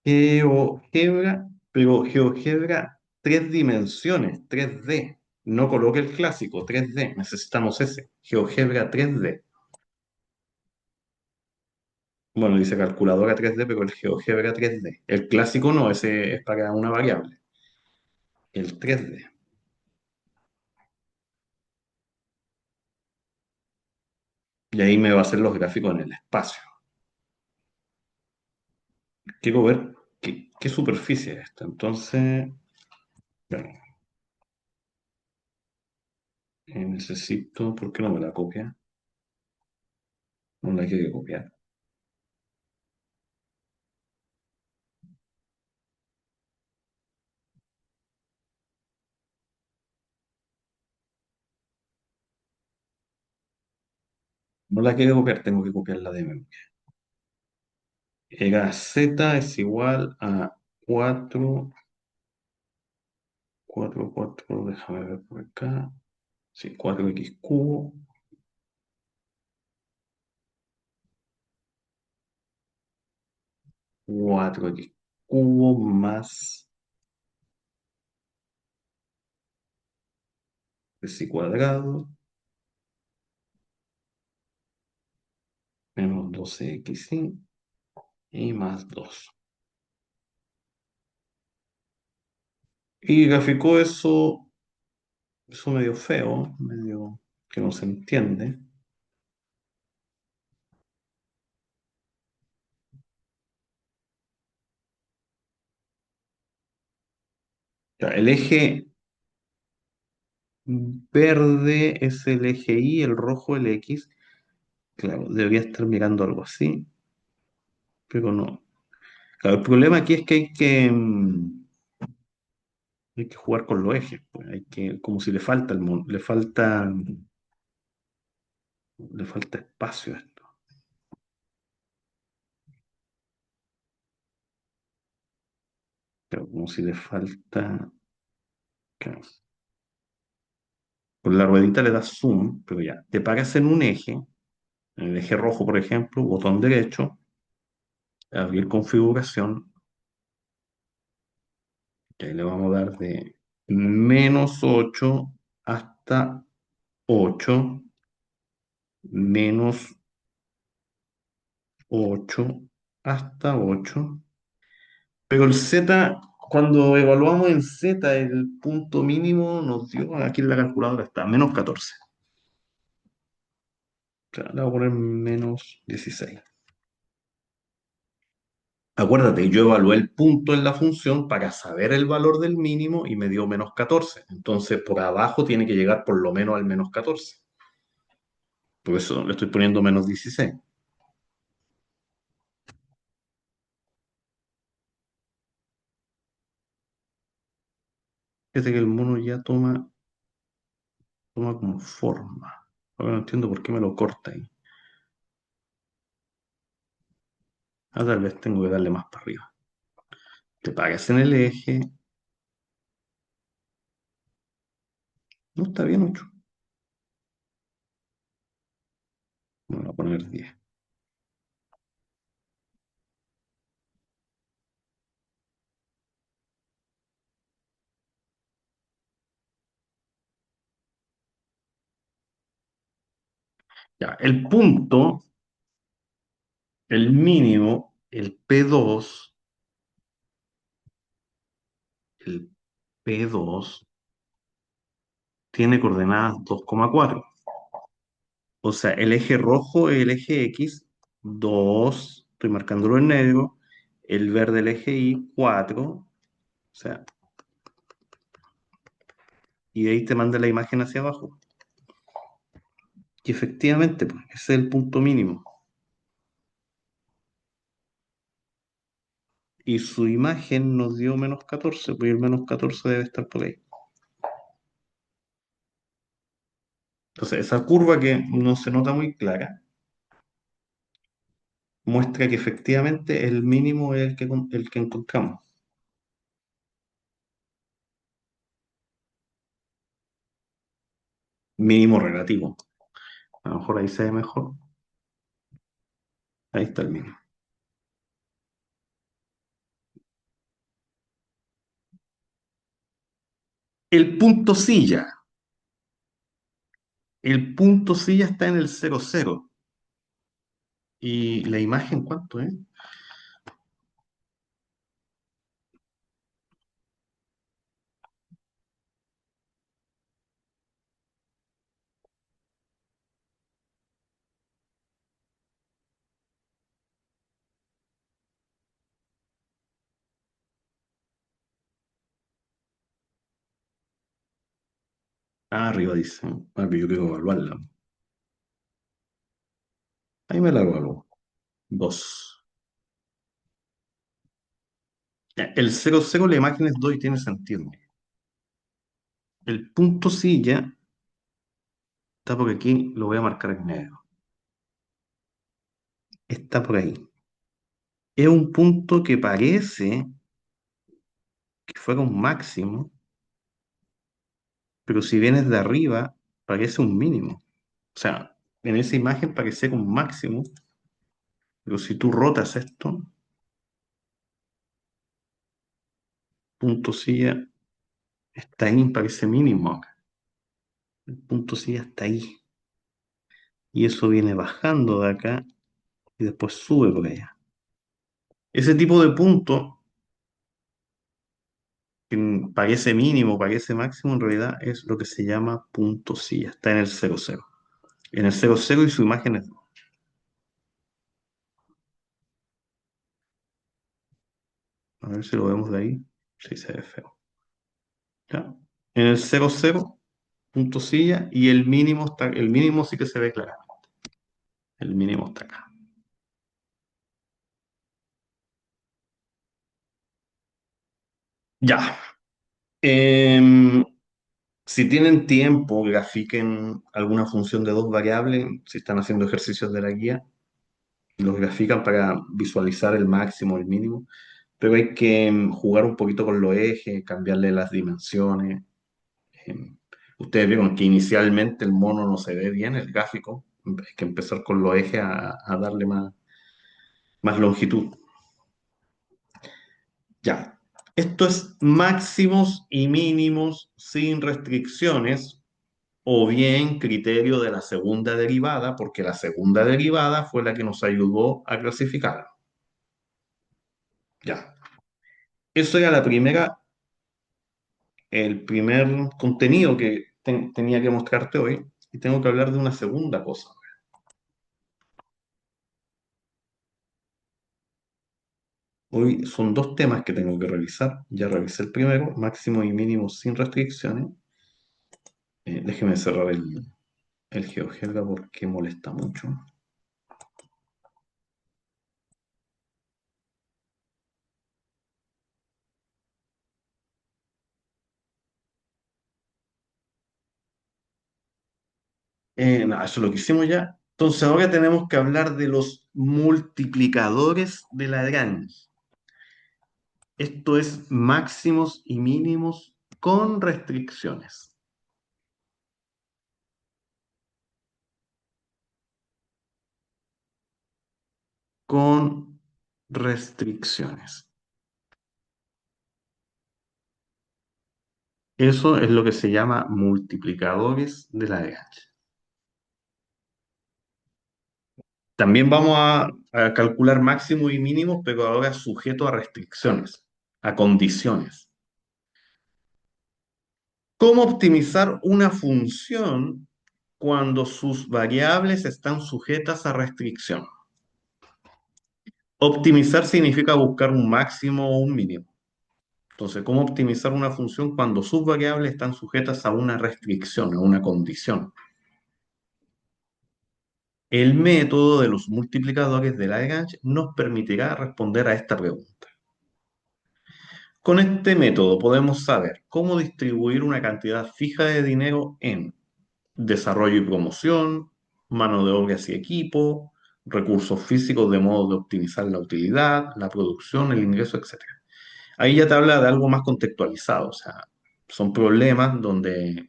Speaker 1: GeoGebra, pero GeoGebra tres dimensiones, 3D. No coloque el clásico, 3D. Necesitamos ese. GeoGebra 3D. Bueno, dice calculadora 3D, pero el GeoGebra 3D. El clásico no, ese es para una variable. El 3D. Y ahí me va a hacer los gráficos en el espacio. Quiero ver qué superficie es esta. Entonces, bueno, necesito, ¿por qué no me la copia? No la quiero copiar. No la quiero copiar, tengo que copiarla de memoria. Era z es igual a 4 4 4 déjame ver por acá. Sí, 4x cubo 4x cubo más x cuadrado menos 12x y más 2. Y graficó eso medio feo, medio que no se entiende. Ya, el eje verde es el eje Y, el rojo el X. Claro, debería estar mirando algo así, pero no. Claro, el problema aquí es que hay que jugar con los ejes, pues. Como si le falta le falta Le falta espacio a esto. Pero como si le falta... claro. Con la ruedita le das zoom, pero ya. Te paras en un eje, en el eje rojo, por ejemplo, botón derecho, abrir configuración, y ahí le vamos a dar de -8 hasta 8, -8 hasta 8. Pero el Z, cuando evaluamos en Z, el punto mínimo nos dio, aquí en la calculadora está, -14. O sea, le voy a poner -16. Acuérdate, yo evalué el punto en la función para saber el valor del mínimo y me dio -14. Entonces, por abajo tiene que llegar por lo menos al -14. Por eso le estoy poniendo -16. Fíjate que el mono ya toma como forma. Ahora no entiendo por qué me lo corta ahí. Ah, tal vez tengo que darle más para arriba. Te pagas en el eje. No está bien 8. Voy a poner 10. Ya, el punto, el mínimo, el P2 tiene coordenadas 2,4. O sea, el eje rojo es el eje X, 2, estoy marcándolo en negro, el verde el eje Y, 4, o sea, y de ahí te manda la imagen hacia abajo. Y efectivamente, pues, ese es el punto mínimo. Y su imagen nos dio -14, pues el -14 debe estar por ahí. Entonces, esa curva que no se nota muy clara, muestra que efectivamente el mínimo es el que encontramos. Mínimo relativo. A lo mejor ahí se ve mejor. Ahí está el mínimo. El punto silla. El punto silla está en el 0,0. ¿Y la imagen cuánto es? Ah, arriba dice. Ah, pero yo quiero evaluarla. Ahí me la evalúo. 2. El 0,0 la imagen es 2 y tiene sentido. El punto silla está por aquí, lo voy a marcar en negro. Está por ahí. Es un punto que parece que fuera un máximo, pero si vienes de arriba, parece un mínimo. O sea, en esa imagen parece un máximo, pero si tú rotas esto, punto silla está ahí, parece mínimo acá. El punto silla está ahí. Y eso viene bajando de acá y después sube por allá. Ese tipo de punto, que parece mínimo, parece máximo, en realidad es lo que se llama punto silla. Está en el 0,0. En el 0,0 y su imagen es... A ver si lo vemos de ahí. Sí, se ve feo. ¿Ya? En el 0,0, punto silla, y el mínimo sí que se ve claramente. El mínimo está acá. Ya. Em, Si tienen tiempo, grafiquen alguna función de dos variables, si están haciendo ejercicios de la guía, los grafican para visualizar el máximo, el mínimo, pero hay que jugar un poquito con los ejes, cambiarle las dimensiones. em, Ustedes vieron que inicialmente el mono no se ve bien, el gráfico, hay que empezar con los ejes a darle más longitud. Ya. Esto es máximos y mínimos sin restricciones o bien criterio de la segunda derivada, porque la segunda derivada fue la que nos ayudó a clasificar. Ya. Eso era el primer contenido que tenía que mostrarte hoy. Y tengo que hablar de una segunda cosa. Hoy son dos temas que tengo que revisar. Ya revisé el primero, máximo y mínimo sin restricciones. Déjeme cerrar el GeoGebra porque molesta mucho. Nada, eso es lo que hicimos ya. Entonces ahora tenemos que hablar de los multiplicadores de Lagrange. Esto es máximos y mínimos con restricciones. Con restricciones. Eso es lo que se llama multiplicadores de Lagrange. También vamos a calcular máximos y mínimos, pero ahora sujeto a restricciones, a condiciones. ¿Cómo optimizar una función cuando sus variables están sujetas a restricción? Optimizar significa buscar un máximo o un mínimo. Entonces, ¿cómo optimizar una función cuando sus variables están sujetas a una restricción, a una condición? El método de los multiplicadores de Lagrange nos permitirá responder a esta pregunta. Con este método podemos saber cómo distribuir una cantidad fija de dinero en desarrollo y promoción, mano de obras y equipo, recursos físicos de modo de optimizar la utilidad, la producción, el ingreso, etc. Ahí ya te habla de algo más contextualizado, o sea, son problemas donde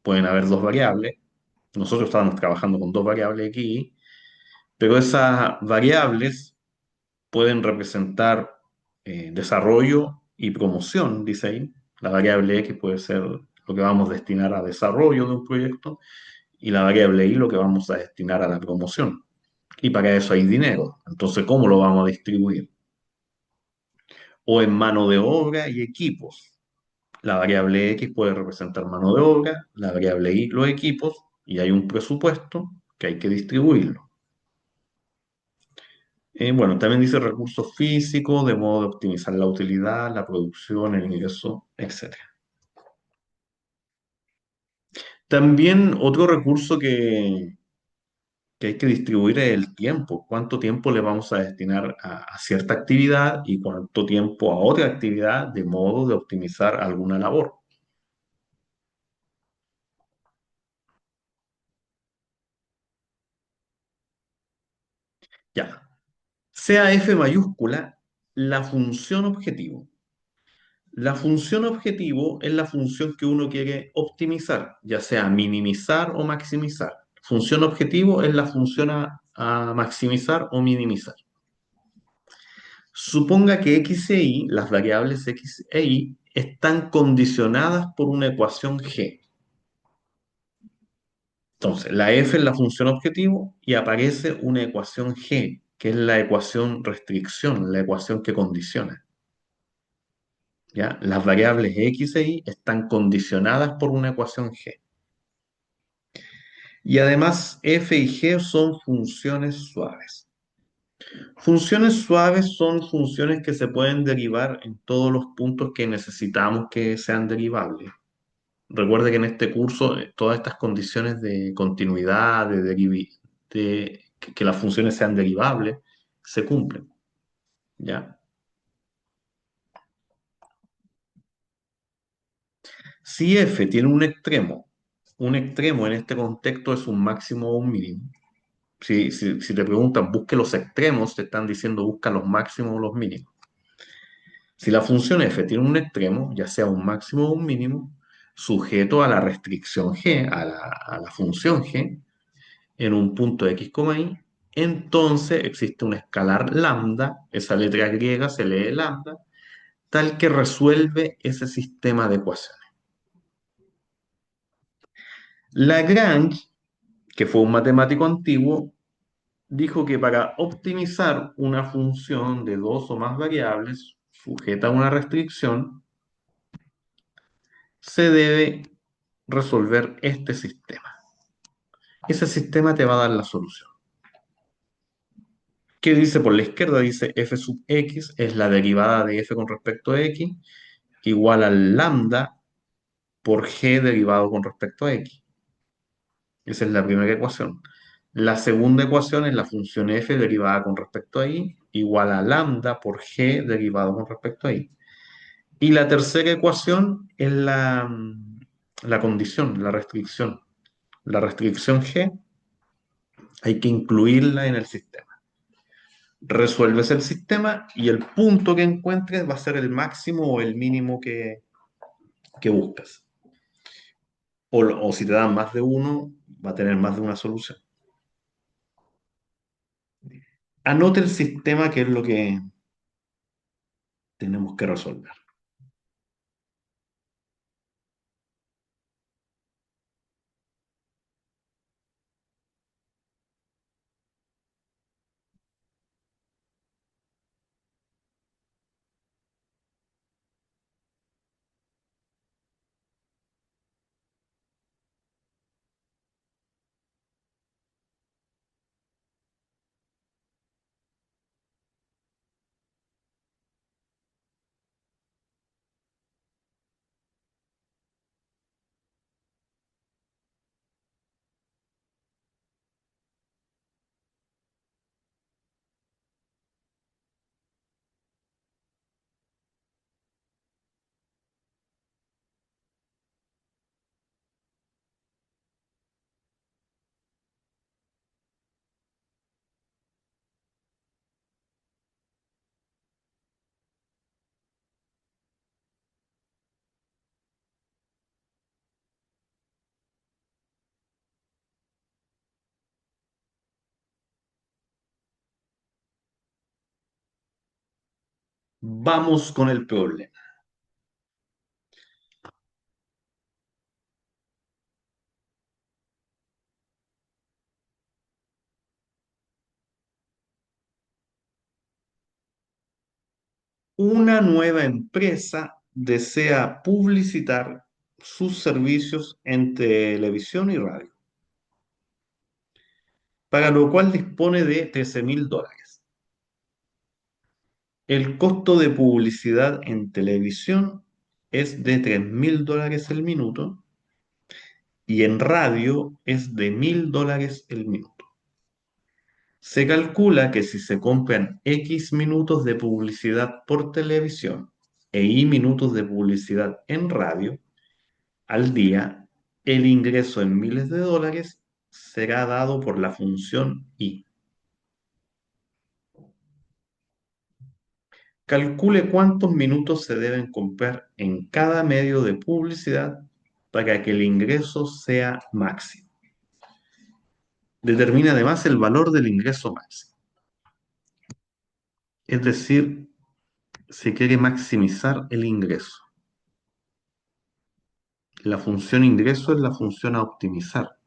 Speaker 1: pueden haber dos variables. Nosotros estábamos trabajando con dos variables aquí, pero esas variables pueden representar desarrollo y promoción, dice ahí. La variable X puede ser lo que vamos a destinar a desarrollo de un proyecto y la variable Y lo que vamos a destinar a la promoción. Y para eso hay dinero. Entonces, ¿cómo lo vamos a distribuir? O en mano de obra y equipos. La variable X puede representar mano de obra, la variable Y los equipos, y hay un presupuesto que hay que distribuirlo. Bueno, también dice recursos físicos, de modo de optimizar la utilidad, la producción, el ingreso, etc. También otro recurso que hay que distribuir es el tiempo. ¿Cuánto tiempo le vamos a destinar a cierta actividad y cuánto tiempo a otra actividad de modo de optimizar alguna labor? Ya. Sea f mayúscula la función objetivo. La función objetivo es la función que uno quiere optimizar, ya sea minimizar o maximizar. Función objetivo es la función a maximizar o minimizar. Suponga que x e y, las variables x e y, están condicionadas por una ecuación g. Entonces, la f es la función objetivo y aparece una ecuación g, que es la ecuación restricción, la ecuación que condiciona. ¿Ya? Las variables x e y están condicionadas por una ecuación g. Y además, f y g son funciones suaves. Funciones suaves son funciones que se pueden derivar en todos los puntos que necesitamos que sean derivables. Recuerde que en este curso todas estas condiciones de continuidad, que las funciones sean derivables, se cumplen. ¿Ya? Si f tiene un extremo en este contexto es un máximo o un mínimo. Si te preguntan, busque los extremos, te están diciendo busca los máximos o los mínimos. Si la función f tiene un extremo, ya sea un máximo o un mínimo, sujeto a la restricción g, a la función g, en un punto x, y, entonces existe un escalar lambda, esa letra griega se lee lambda, tal que resuelve ese sistema de ecuaciones. Lagrange, que fue un matemático antiguo, dijo que para optimizar una función de dos o más variables sujeta a una restricción, se debe resolver este sistema. Ese sistema te va a dar la solución. ¿Qué dice por la izquierda? Dice f sub x es la derivada de f con respecto a x igual al lambda por g derivado con respecto a x. Esa es la primera ecuación. La segunda ecuación es la función f derivada con respecto a y igual a lambda por g derivado con respecto a y. Y la tercera ecuación es la condición, la restricción. La restricción g hay que incluirla en el sistema. Resuelves el sistema y el punto que encuentres va a ser el máximo o el mínimo que buscas. O si te dan más de uno, va a tener más de una solución. Anote el sistema que es lo que tenemos que resolver. Vamos con el problema. Una nueva empresa desea publicitar sus servicios en televisión y radio, para lo cual dispone de $13.000. El costo de publicidad en televisión es de $3.000 el minuto y en radio es de $1.000 el minuto. Se calcula que si se compran X minutos de publicidad por televisión e Y minutos de publicidad en radio al día, el ingreso en miles de dólares será dado por la función Y. Calcule cuántos minutos se deben comprar en cada medio de publicidad para que el ingreso sea máximo. Determina además el valor del ingreso máximo. Es decir, se quiere maximizar el ingreso. La función ingreso es la función a optimizar.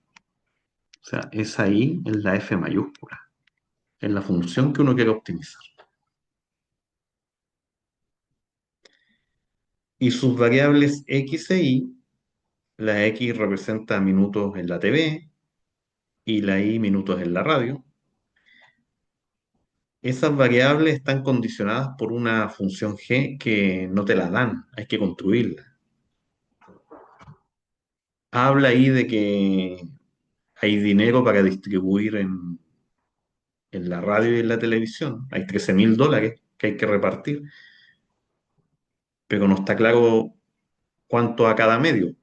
Speaker 1: O sea, esa ahí es la F mayúscula. Es la función que uno quiere optimizar. Y sus variables X e Y, la X representa minutos en la TV y la Y minutos en la radio. Esas variables están condicionadas por una función G que no te la dan, hay que construirla. Habla ahí de que hay dinero para distribuir en la radio y en la televisión. Hay $13.000 que hay que repartir, pero no está claro cuánto a cada medio.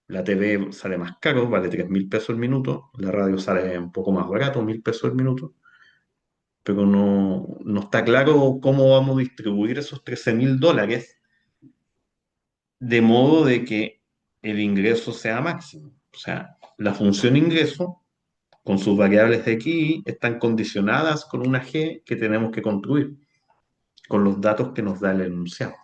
Speaker 1: La TV sale más caro, vale 3.000 pesos el minuto, la radio sale un poco más barato, 1.000 pesos el minuto, pero no está claro cómo vamos a distribuir esos 13.000 dólares de modo de que el ingreso sea máximo. O sea, la función ingreso con sus variables de X y están condicionadas con una G que tenemos que construir, con los datos que nos da el enunciado.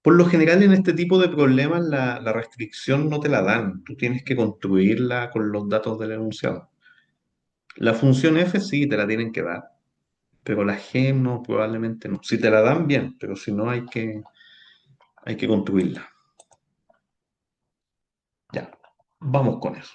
Speaker 1: Por lo general, en este tipo de problemas, la restricción no te la dan. Tú tienes que construirla con los datos del enunciado. La función f sí te la tienen que dar, pero la g no, probablemente no. Si te la dan, bien, pero si no, hay que construirla. Ya, vamos con eso.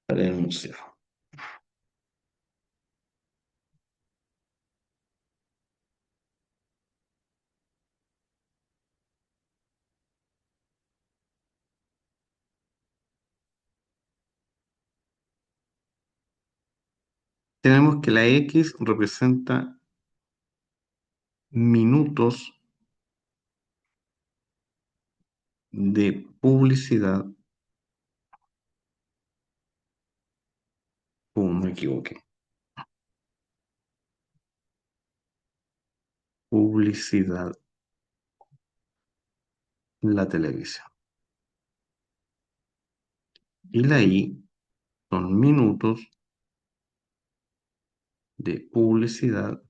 Speaker 1: El enunciado. Tenemos que la X representa minutos de publicidad. Me equivoqué. Publicidad en la televisión. Y la Y son minutos de publicidad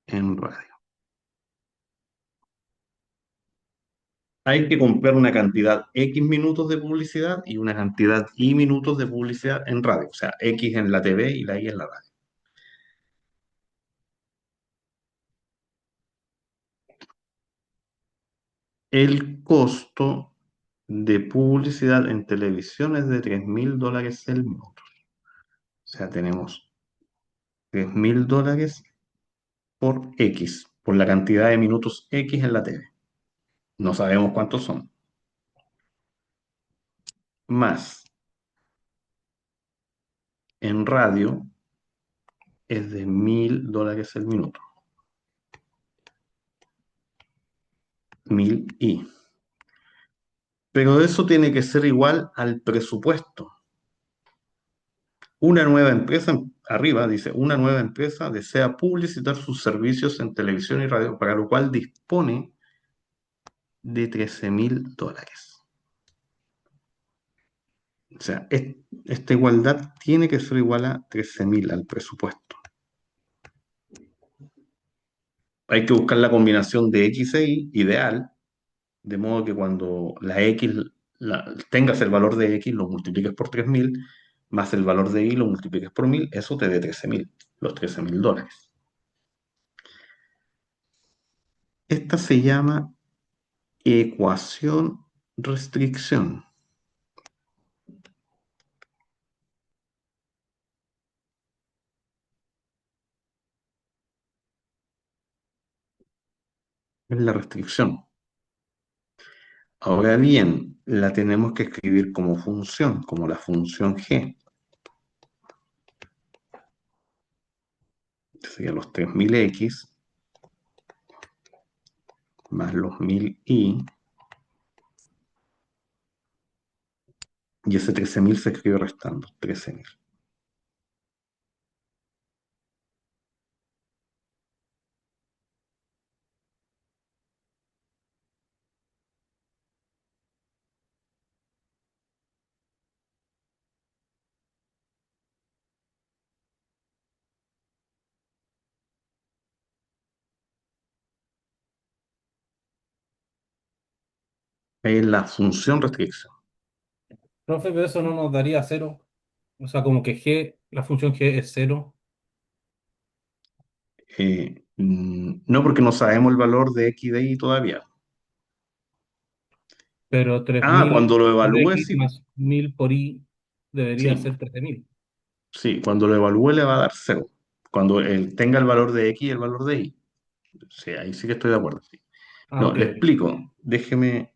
Speaker 1: en radio. Hay que comprar una cantidad X minutos de publicidad y una cantidad Y minutos de publicidad en radio. O sea, X en la TV y la Y en la radio. El costo de publicidad en televisión es de 3.000 dólares el minuto. O sea, tenemos 3.000 dólares por X, por la cantidad de minutos X en la TV. No sabemos cuántos son. Más en radio es de 1.000 dólares el minuto. 1.000 Y. Pero eso tiene que ser igual al presupuesto. Una nueva empresa, arriba dice, una nueva empresa desea publicitar sus servicios en televisión y radio, para lo cual dispone de 13.000 dólares. O sea, esta igualdad tiene que ser igual a 13.000 al presupuesto. Hay que buscar la combinación de X e Y ideal, de modo que cuando la X tengas el valor de X, lo multipliques por 3.000, más el valor de Y lo multipliques por 1.000, eso te dé 13.000, los 13.000 dólares. Esta se llama ecuación restricción. Es la restricción. Ahora bien, la tenemos que escribir como función, como la función g. Serían los 3.000x más los 1.000y, y ese 13.000 se escribe restando, 13.000. Es la función restricción.
Speaker 4: Profe, pero eso no nos daría cero. O sea, como que G, la función G es cero,
Speaker 1: No, porque no sabemos el valor de x de y todavía.
Speaker 4: pero tres
Speaker 1: Ah,
Speaker 4: mil
Speaker 1: cuando lo
Speaker 4: por
Speaker 1: evalúe,
Speaker 4: X
Speaker 1: sí.
Speaker 4: más 1000 por Y debería
Speaker 1: Sí,
Speaker 4: ser 13.000.
Speaker 1: sí, cuando lo evalúe le va a dar cero. Cuando él tenga el valor de x y el valor de y. Sí, ahí sí que estoy de acuerdo. Sí.
Speaker 4: Ah,
Speaker 1: No,
Speaker 4: ok,
Speaker 1: le
Speaker 4: ok.
Speaker 1: explico. Déjeme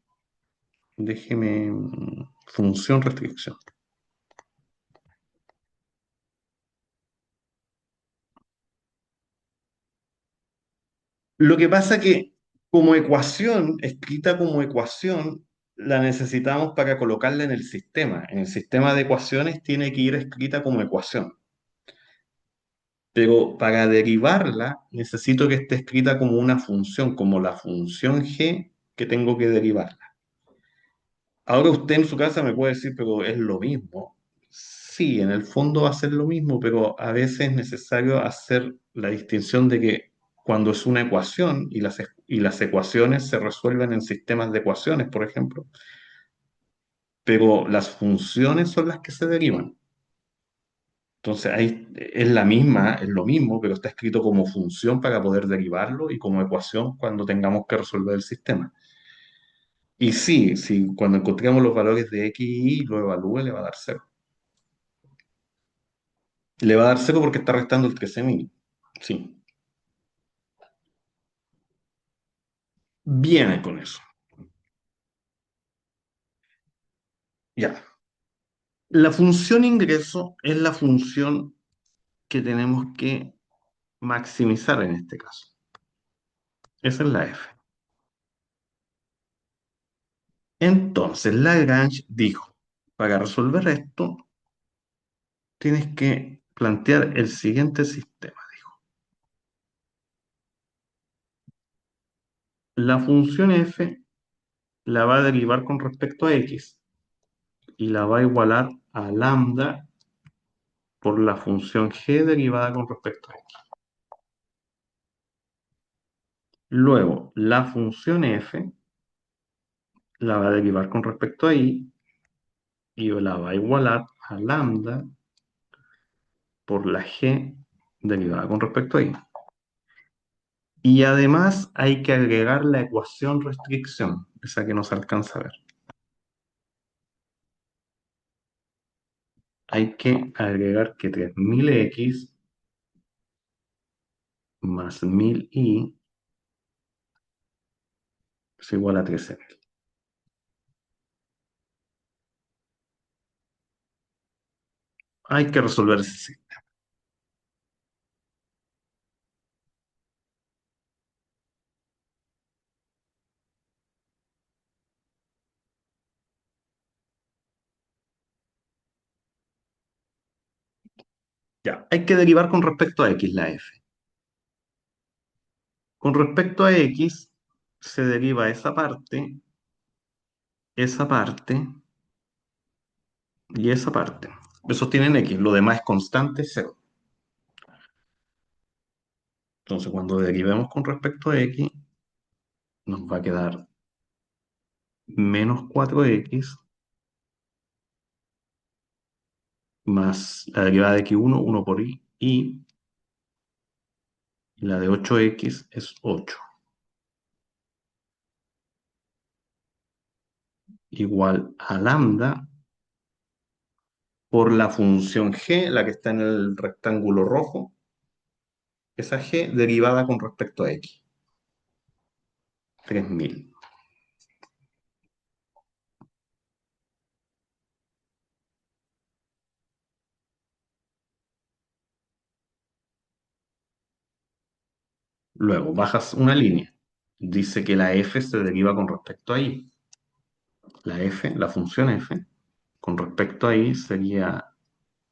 Speaker 1: función restricción. Lo que pasa que como ecuación, escrita como ecuación, la necesitamos para colocarla en el sistema. En el sistema de ecuaciones tiene que ir escrita como ecuación. Pero para derivarla necesito que esté escrita como una función, como la función g que tengo que derivarla. Ahora usted en su casa me puede decir, pero es lo mismo. Sí, en el fondo va a ser lo mismo, pero a veces es necesario hacer la distinción de que cuando es una ecuación y las ecuaciones se resuelven en sistemas de ecuaciones, por ejemplo, pero las funciones son las que se derivan. Entonces ahí es la misma, es lo mismo, pero está escrito como función para poder derivarlo y como ecuación cuando tengamos que resolver el sistema. Y sí, sí, cuando encontremos los valores de x y y lo evalúe, le va a dar cero. Le va a dar cero porque está restando el 13.000. Sí, viene con eso. Ya. La función ingreso es la función que tenemos que maximizar en este caso. Esa es la f. Entonces, Lagrange dijo, para resolver esto, tienes que plantear el siguiente sistema. La función f la va a derivar con respecto a x y la va a igualar a lambda por la función g derivada con respecto a x. Luego, la función f la va a derivar con respecto a y la va a igualar a lambda por la g derivada con respecto a y. Y además hay que agregar la ecuación restricción, esa que no se alcanza a ver. Hay que agregar que 3000x más 1000y es igual a 13.000. Hay que resolver ese sistema. Ya, hay que derivar con respecto a x la f. Con respecto a x, se deriva esa parte y esa parte. Esos tienen x, lo demás es constante, cero. Entonces, cuando derivemos con respecto a x, nos va a quedar menos 4x más la derivada de x1, 1 por y la de 8x es 8, igual a lambda por la función g, la que está en el rectángulo rojo, esa g derivada con respecto a x, 3000. Luego bajas una línea. Dice que la f se deriva con respecto a y. La f, la función f, con respecto a y sería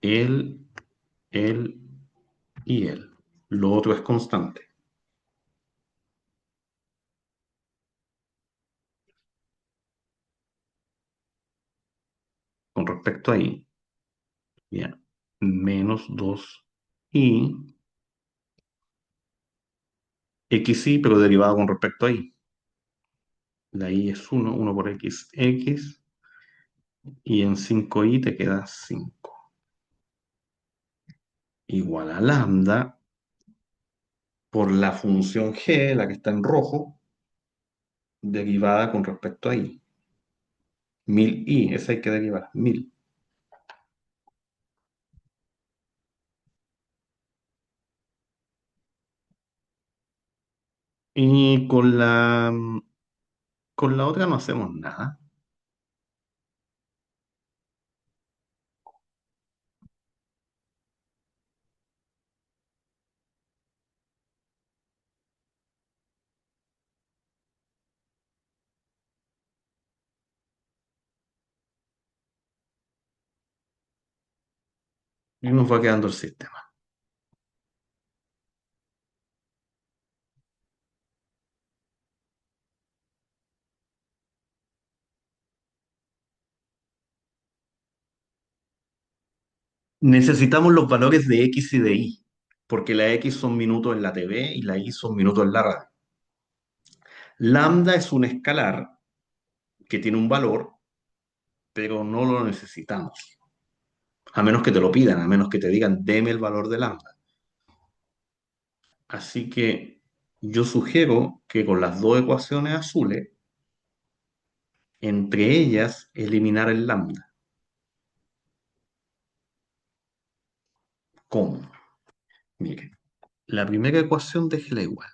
Speaker 1: el, el y el. Lo otro es constante. Con respecto a y, ya, menos 2y, x y, pero derivado con respecto a y. La y es 1 por x, y en 5i te queda 5. Igual a lambda por la función g, la que está en rojo, derivada con respecto a i. 1000i, esa hay que derivar, 1000. Y con la otra no hacemos nada. Y nos va quedando el sistema. Necesitamos los valores de x y de y, porque la x son minutos en la TV y la y son minutos en la radio. Lambda es un escalar que tiene un valor, pero no lo necesitamos. A menos que te lo pidan, a menos que te digan, deme el valor de lambda. Así que yo sugiero que con las dos ecuaciones azules, entre ellas, eliminar el lambda. ¿Cómo? Mire, la primera ecuación déjela igual.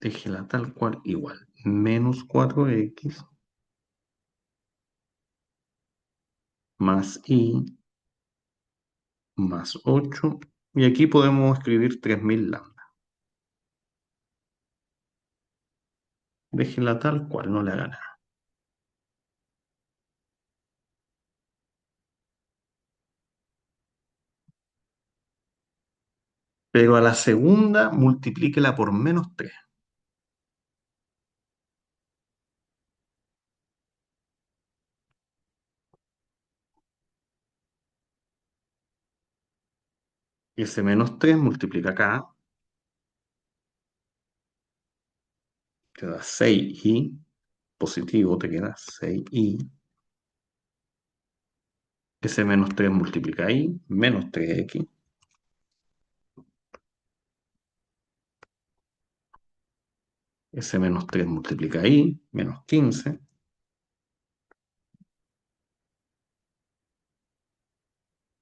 Speaker 1: Déjela tal cual igual. Menos 4x más y más 8. Y aquí podemos escribir 3000 lambda. Déjela tal cual, no le haga nada. Pero a la segunda, multiplíquela por menos 3. Y ese menos 3 multiplica acá, te da 6i, positivo te queda 6i. Ese menos 3 multiplica ahí, menos 3x. Ese menos 3 multiplica ahí, menos 15.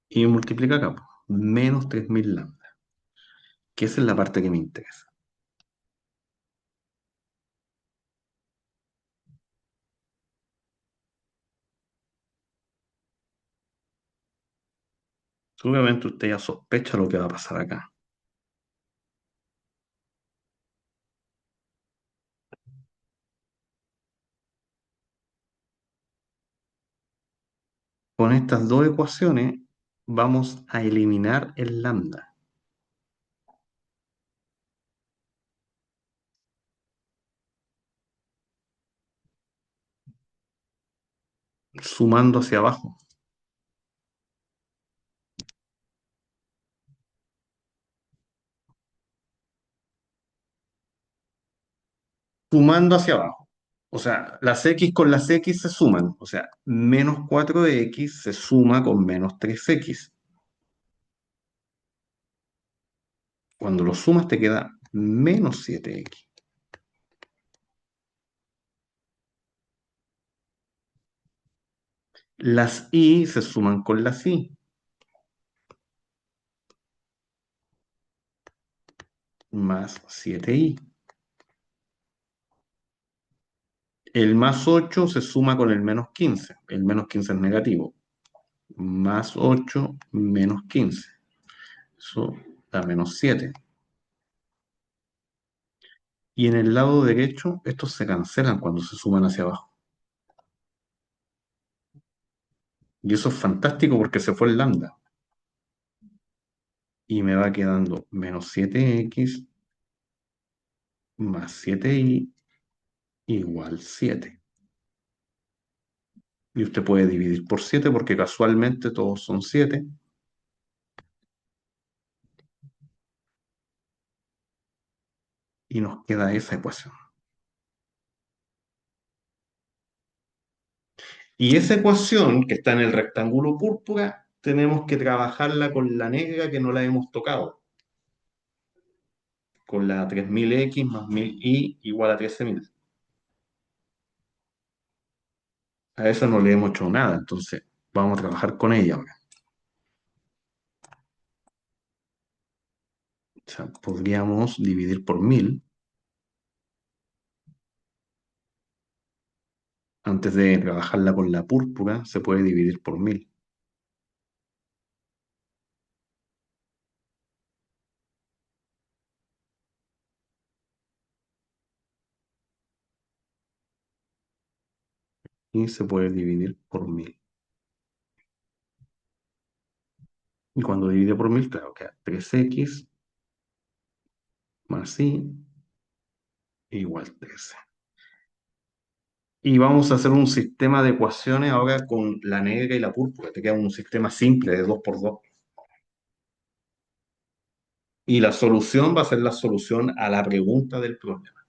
Speaker 1: Y multiplica acá, po, menos 3000 lambda. Que esa es la parte que me interesa. Obviamente usted ya sospecha lo que va a pasar acá. Con estas dos ecuaciones vamos a eliminar el lambda, sumando hacia abajo. Sumando hacia abajo. O sea, las x con las x se suman. O sea, menos 4x se suma con menos 3x. Cuando lo sumas te queda menos 7x. Las y se suman con las y, más 7y. El más 8 se suma con el menos 15. El menos 15 es negativo. Más 8 menos 15. Eso da menos 7. Y en el lado derecho, estos se cancelan cuando se suman hacia abajo. Y eso es fantástico porque se fue el lambda. Y me va quedando menos 7x más 7y igual 7. Y usted puede dividir por 7 porque casualmente todos son 7. y nos queda esa ecuación. Y esa ecuación que está en el rectángulo púrpura, tenemos que trabajarla con la negra que no la hemos tocado, con la 3000x más 1000y igual a 13000. A esa no le hemos hecho nada, entonces vamos a trabajar con ella ahora. O sea, podríamos dividir por 1000 antes de trabajarla con la púrpura, se puede dividir por 1000. Y se puede dividir por 1000. Y cuando divide por 1000, claro, queda 3x más y igual 13. Y vamos a hacer un sistema de ecuaciones ahora con la negra y la púrpura. Te queda un sistema simple de 2 por 2. Y la solución va a ser la solución a la pregunta del problema.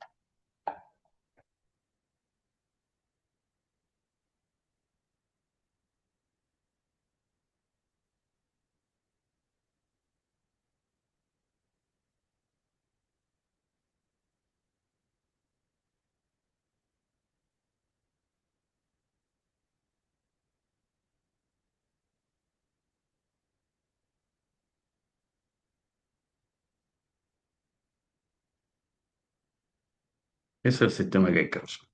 Speaker 1: Ese es el sistema que hay que resolver.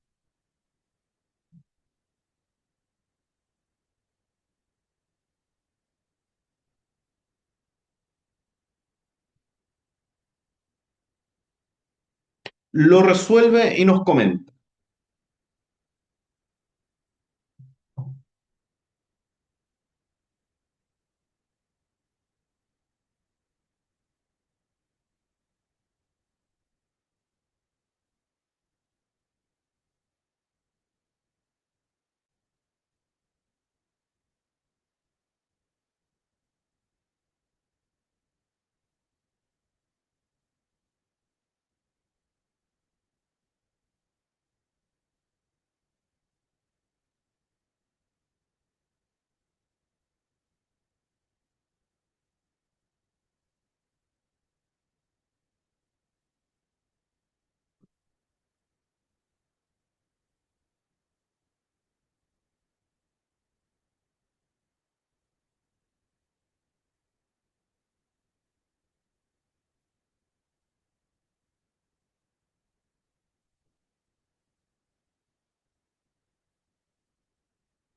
Speaker 1: Lo resuelve y nos comenta.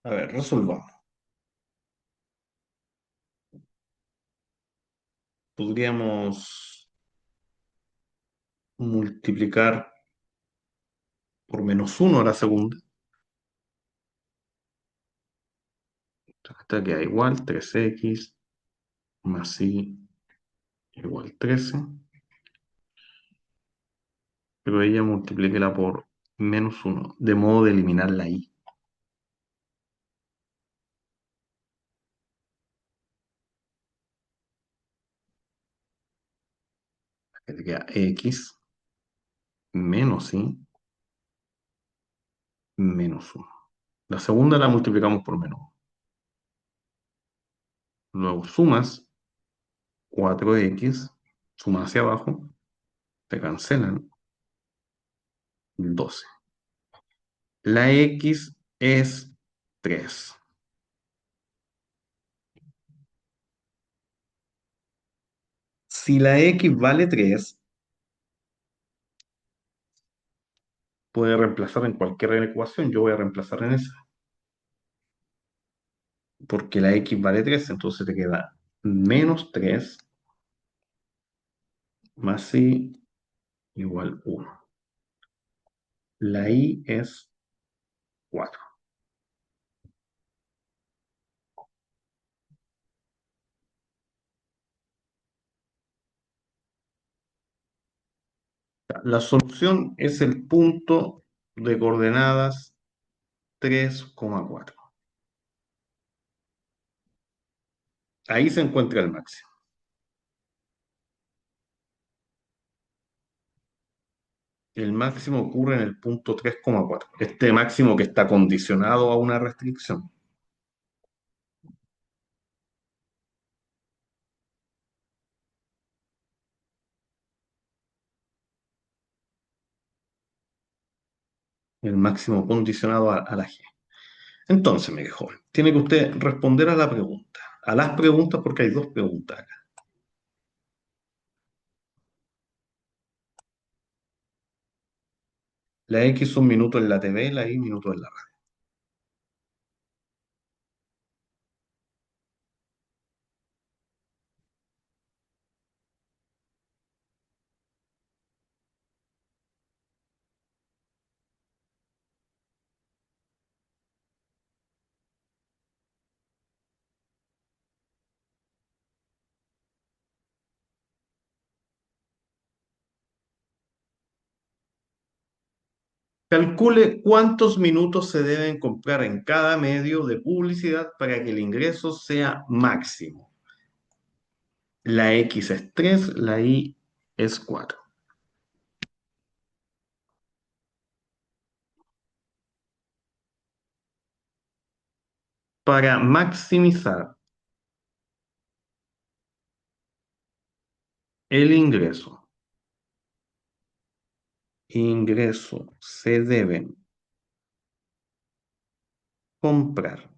Speaker 1: A ver, resolvamos. Podríamos multiplicar por -1 a la segunda. Esta queda igual, 3x más y igual 13. Pero ella multiplíquela por -1, de modo de eliminar la y. Que te queda x menos y menos 1. La segunda la multiplicamos por -1. Luego sumas 4x, sumas hacia abajo, se cancelan 12. La x es 3. Si la x vale 3, puede reemplazar en cualquier ecuación. Yo voy a reemplazar en esa. Porque la x vale 3, entonces te queda -3 más y igual 1. La y es 4. La solución es el punto de coordenadas 3,4. Ahí se encuentra el máximo. El máximo ocurre en el punto 3,4. Este máximo que está condicionado a una restricción. El máximo condicionado a la G. Entonces, me joven, tiene que usted responder a la pregunta. A las preguntas porque hay dos preguntas acá. La X son minutos en la TV, la Y minutos en la radio. Calcule cuántos minutos se deben comprar en cada medio de publicidad para que el ingreso sea máximo. La X es 3, la Y es 4. Para maximizar el ingreso se deben comprar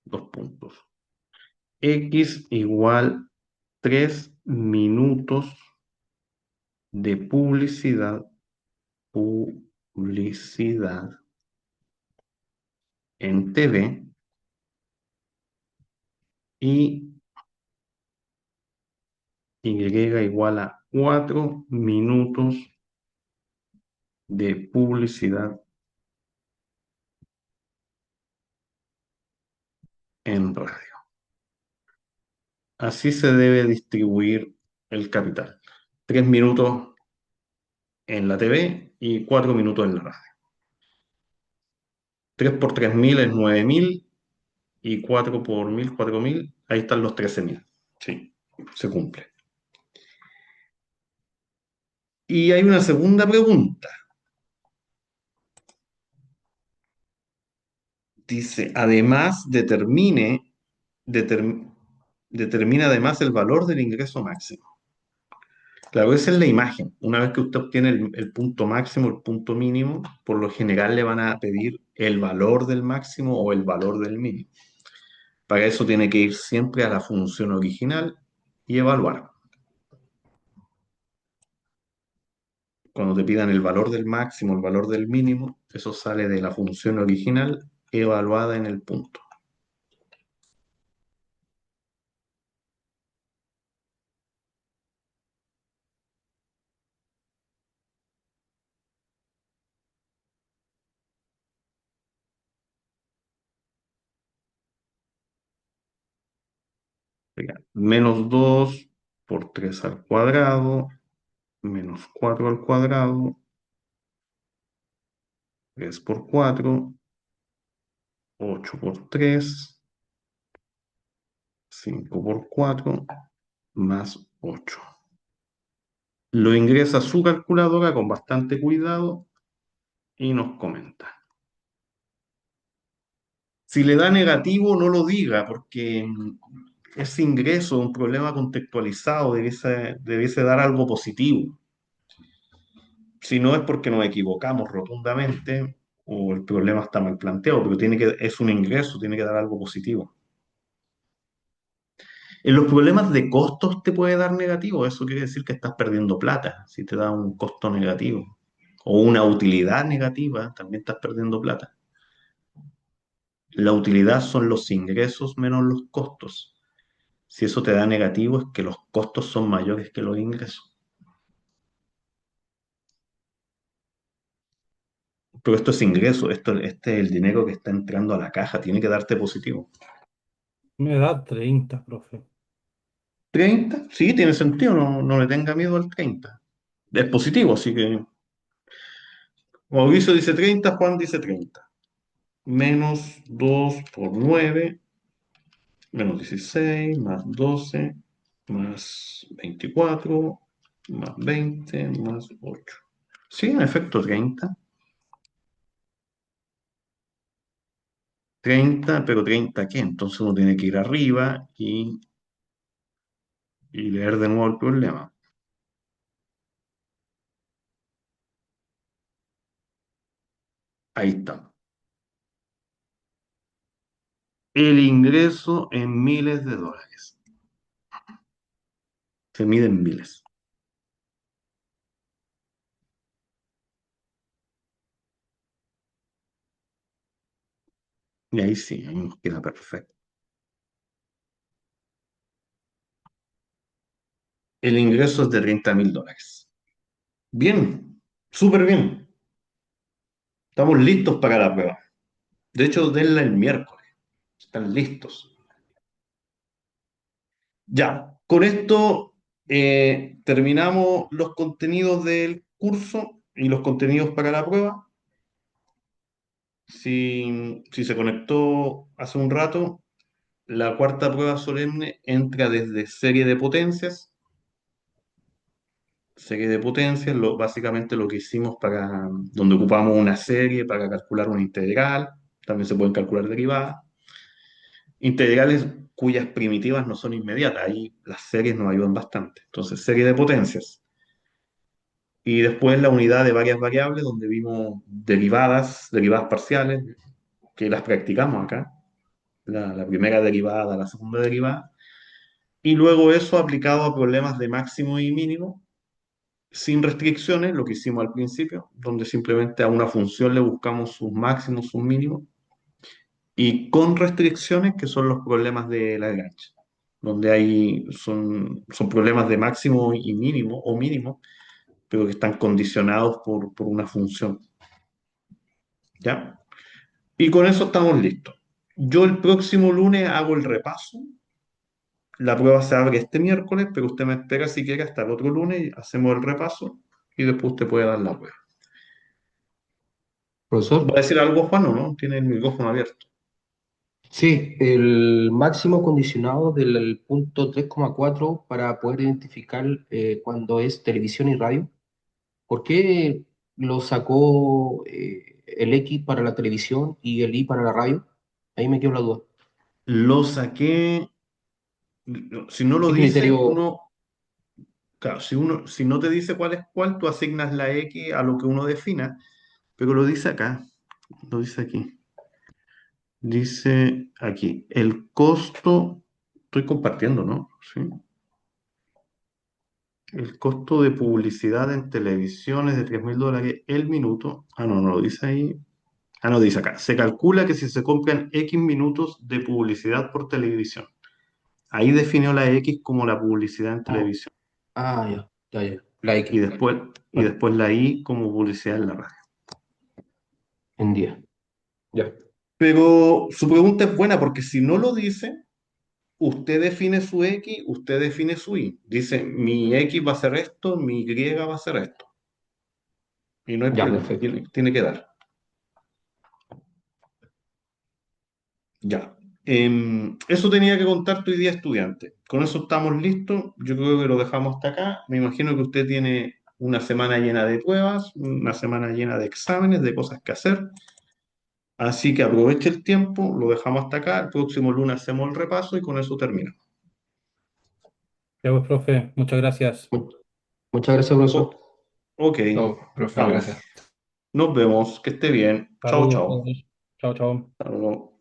Speaker 1: dos puntos. X igual 3 minutos de publicidad en TV y Y igual a 4 minutos de publicidad en radio. Así se debe distribuir el capital. 3 minutos en la TV y 4 minutos en la radio. 3 por 3.000 es 9.000 y 4 por 1.000, 4.000. Ahí están los 13.000. Sí, se cumple. Y hay una segunda pregunta. Dice, además determina además el valor del ingreso máximo. Claro, esa es la imagen. Una vez que usted obtiene el punto máximo, el punto mínimo, por lo general le van a pedir el valor del máximo o el valor del mínimo. Para eso tiene que ir siempre a la función original y evaluar. Cuando te pidan el valor del máximo, el valor del mínimo, eso sale de la función original evaluada en el punto. Menos 2 por 3 al cuadrado, menos 4 al cuadrado, 3 por 4, 8 por 3, 5 por 4, más 8. Lo ingresa a su calculadora con bastante cuidado y nos comenta. Si le da negativo, no lo diga, porque ese ingreso, un problema contextualizado, debiese dar algo positivo. Si no es porque nos equivocamos rotundamente o el problema está mal planteado, pero es un ingreso, tiene que dar algo positivo. En los problemas de costos te puede dar negativo, eso quiere decir que estás perdiendo plata, si te da un costo negativo. O una utilidad negativa, también estás perdiendo plata. La utilidad son los ingresos menos los costos. Si eso te da negativo es que los costos son mayores que los ingresos. Pero esto es ingreso, este es el dinero que está entrando a la caja, tiene que darte positivo.
Speaker 4: Me da 30, profe.
Speaker 1: 30, sí, tiene sentido, no le tenga miedo al 30. Es positivo, así que Mauricio dice 30, Juan dice 30. Menos 2 por 9, menos 16, más 12, más 24, más 20 más 8. Sí, en efecto, 30. 30, pero 30 ¿qué? Entonces uno tiene que ir arriba y leer de nuevo el problema. Ahí está. El ingreso en miles de dólares. Se mide en miles. Y ahí sí, ahí nos queda perfecto. El ingreso es de 30.000 dólares. Bien, súper bien. Estamos listos para la prueba. De hecho, denla el miércoles. Están listos. Ya, con esto terminamos los contenidos del curso y los contenidos para la prueba. Si se conectó hace un rato, la cuarta prueba solemne entra desde serie de potencias. Serie de potencias, básicamente lo que hicimos para, donde ocupamos una serie para calcular una integral, también se pueden calcular derivadas. Integrales cuyas primitivas no son inmediatas, ahí las series nos ayudan bastante. Entonces, serie de potencias. Y después la unidad de varias variables, donde vimos derivadas parciales, que las practicamos acá. La primera derivada, la segunda derivada. Y luego eso aplicado a problemas de máximo y mínimo, sin restricciones, lo que hicimos al principio, donde simplemente a una función le buscamos sus máximos, sus mínimos, y con restricciones, que son los problemas de Lagrange, donde son problemas de máximo y mínimo, o mínimo, pero que están condicionados por una función. ¿Ya? Y con eso estamos listos. Yo el próximo lunes hago el repaso. La prueba se abre este miércoles, pero usted me espera si quiere hasta el otro lunes, y hacemos el repaso y después usted puede dar la prueba. ¿Va
Speaker 3: Profesor,
Speaker 1: a decir algo, Juan, o no? Tiene el micrófono abierto.
Speaker 3: sí, el máximo condicionado del punto 3,4 para poder identificar cuando es televisión y radio. ¿Por qué lo sacó el X para la televisión y el Y para la radio? Ahí me quedó la duda.
Speaker 1: Lo saqué, si no lo
Speaker 3: ¿Qué
Speaker 1: dice,
Speaker 3: criterio?
Speaker 1: claro, si no te dice cuál es cuál, tú asignas la X a lo que uno defina, pero lo dice acá, lo dice aquí. Dice aquí, el costo, estoy compartiendo, ¿no? Sí. El costo de publicidad en televisión es de 3.000 dólares el minuto. Ah, no, no lo dice ahí. Ah, no, dice acá. Se calcula que si se compran X minutos de publicidad por televisión. Ahí definió la X como la publicidad en
Speaker 3: Oh,
Speaker 1: televisión.
Speaker 3: ya, ya, ya. La
Speaker 1: Y
Speaker 3: X.
Speaker 1: después, y
Speaker 3: Vale,
Speaker 1: después la Y como publicidad en la radio.
Speaker 3: en día. Ya,
Speaker 1: Pero su pregunta es buena porque si no lo dice, usted define su X, usted define su Y. Dice, mi X va a ser esto, mi Y va a ser esto. Y no hay
Speaker 3: ya,
Speaker 1: problema,
Speaker 3: perfecto.
Speaker 1: tiene que dar. Ya. Eso tenía que contar tu idea estudiante. Con eso estamos listos. Yo creo que lo dejamos hasta acá. Me imagino que usted tiene una semana llena de pruebas, una semana llena de exámenes, de cosas que hacer. Así que aproveche el tiempo, lo dejamos hasta acá. El próximo lunes hacemos el repaso y con eso terminamos.
Speaker 4: Ya pues, profe, muchas gracias.
Speaker 3: Mu- Muchas gracias, profesor.
Speaker 1: O- ok,
Speaker 2: No, profe,
Speaker 1: vamos.
Speaker 2: gracias.
Speaker 1: Nos vemos. Que esté bien. Chao,
Speaker 4: Saludos a
Speaker 1: chao.
Speaker 4: todos. Chao, chao.
Speaker 1: Hasta luego.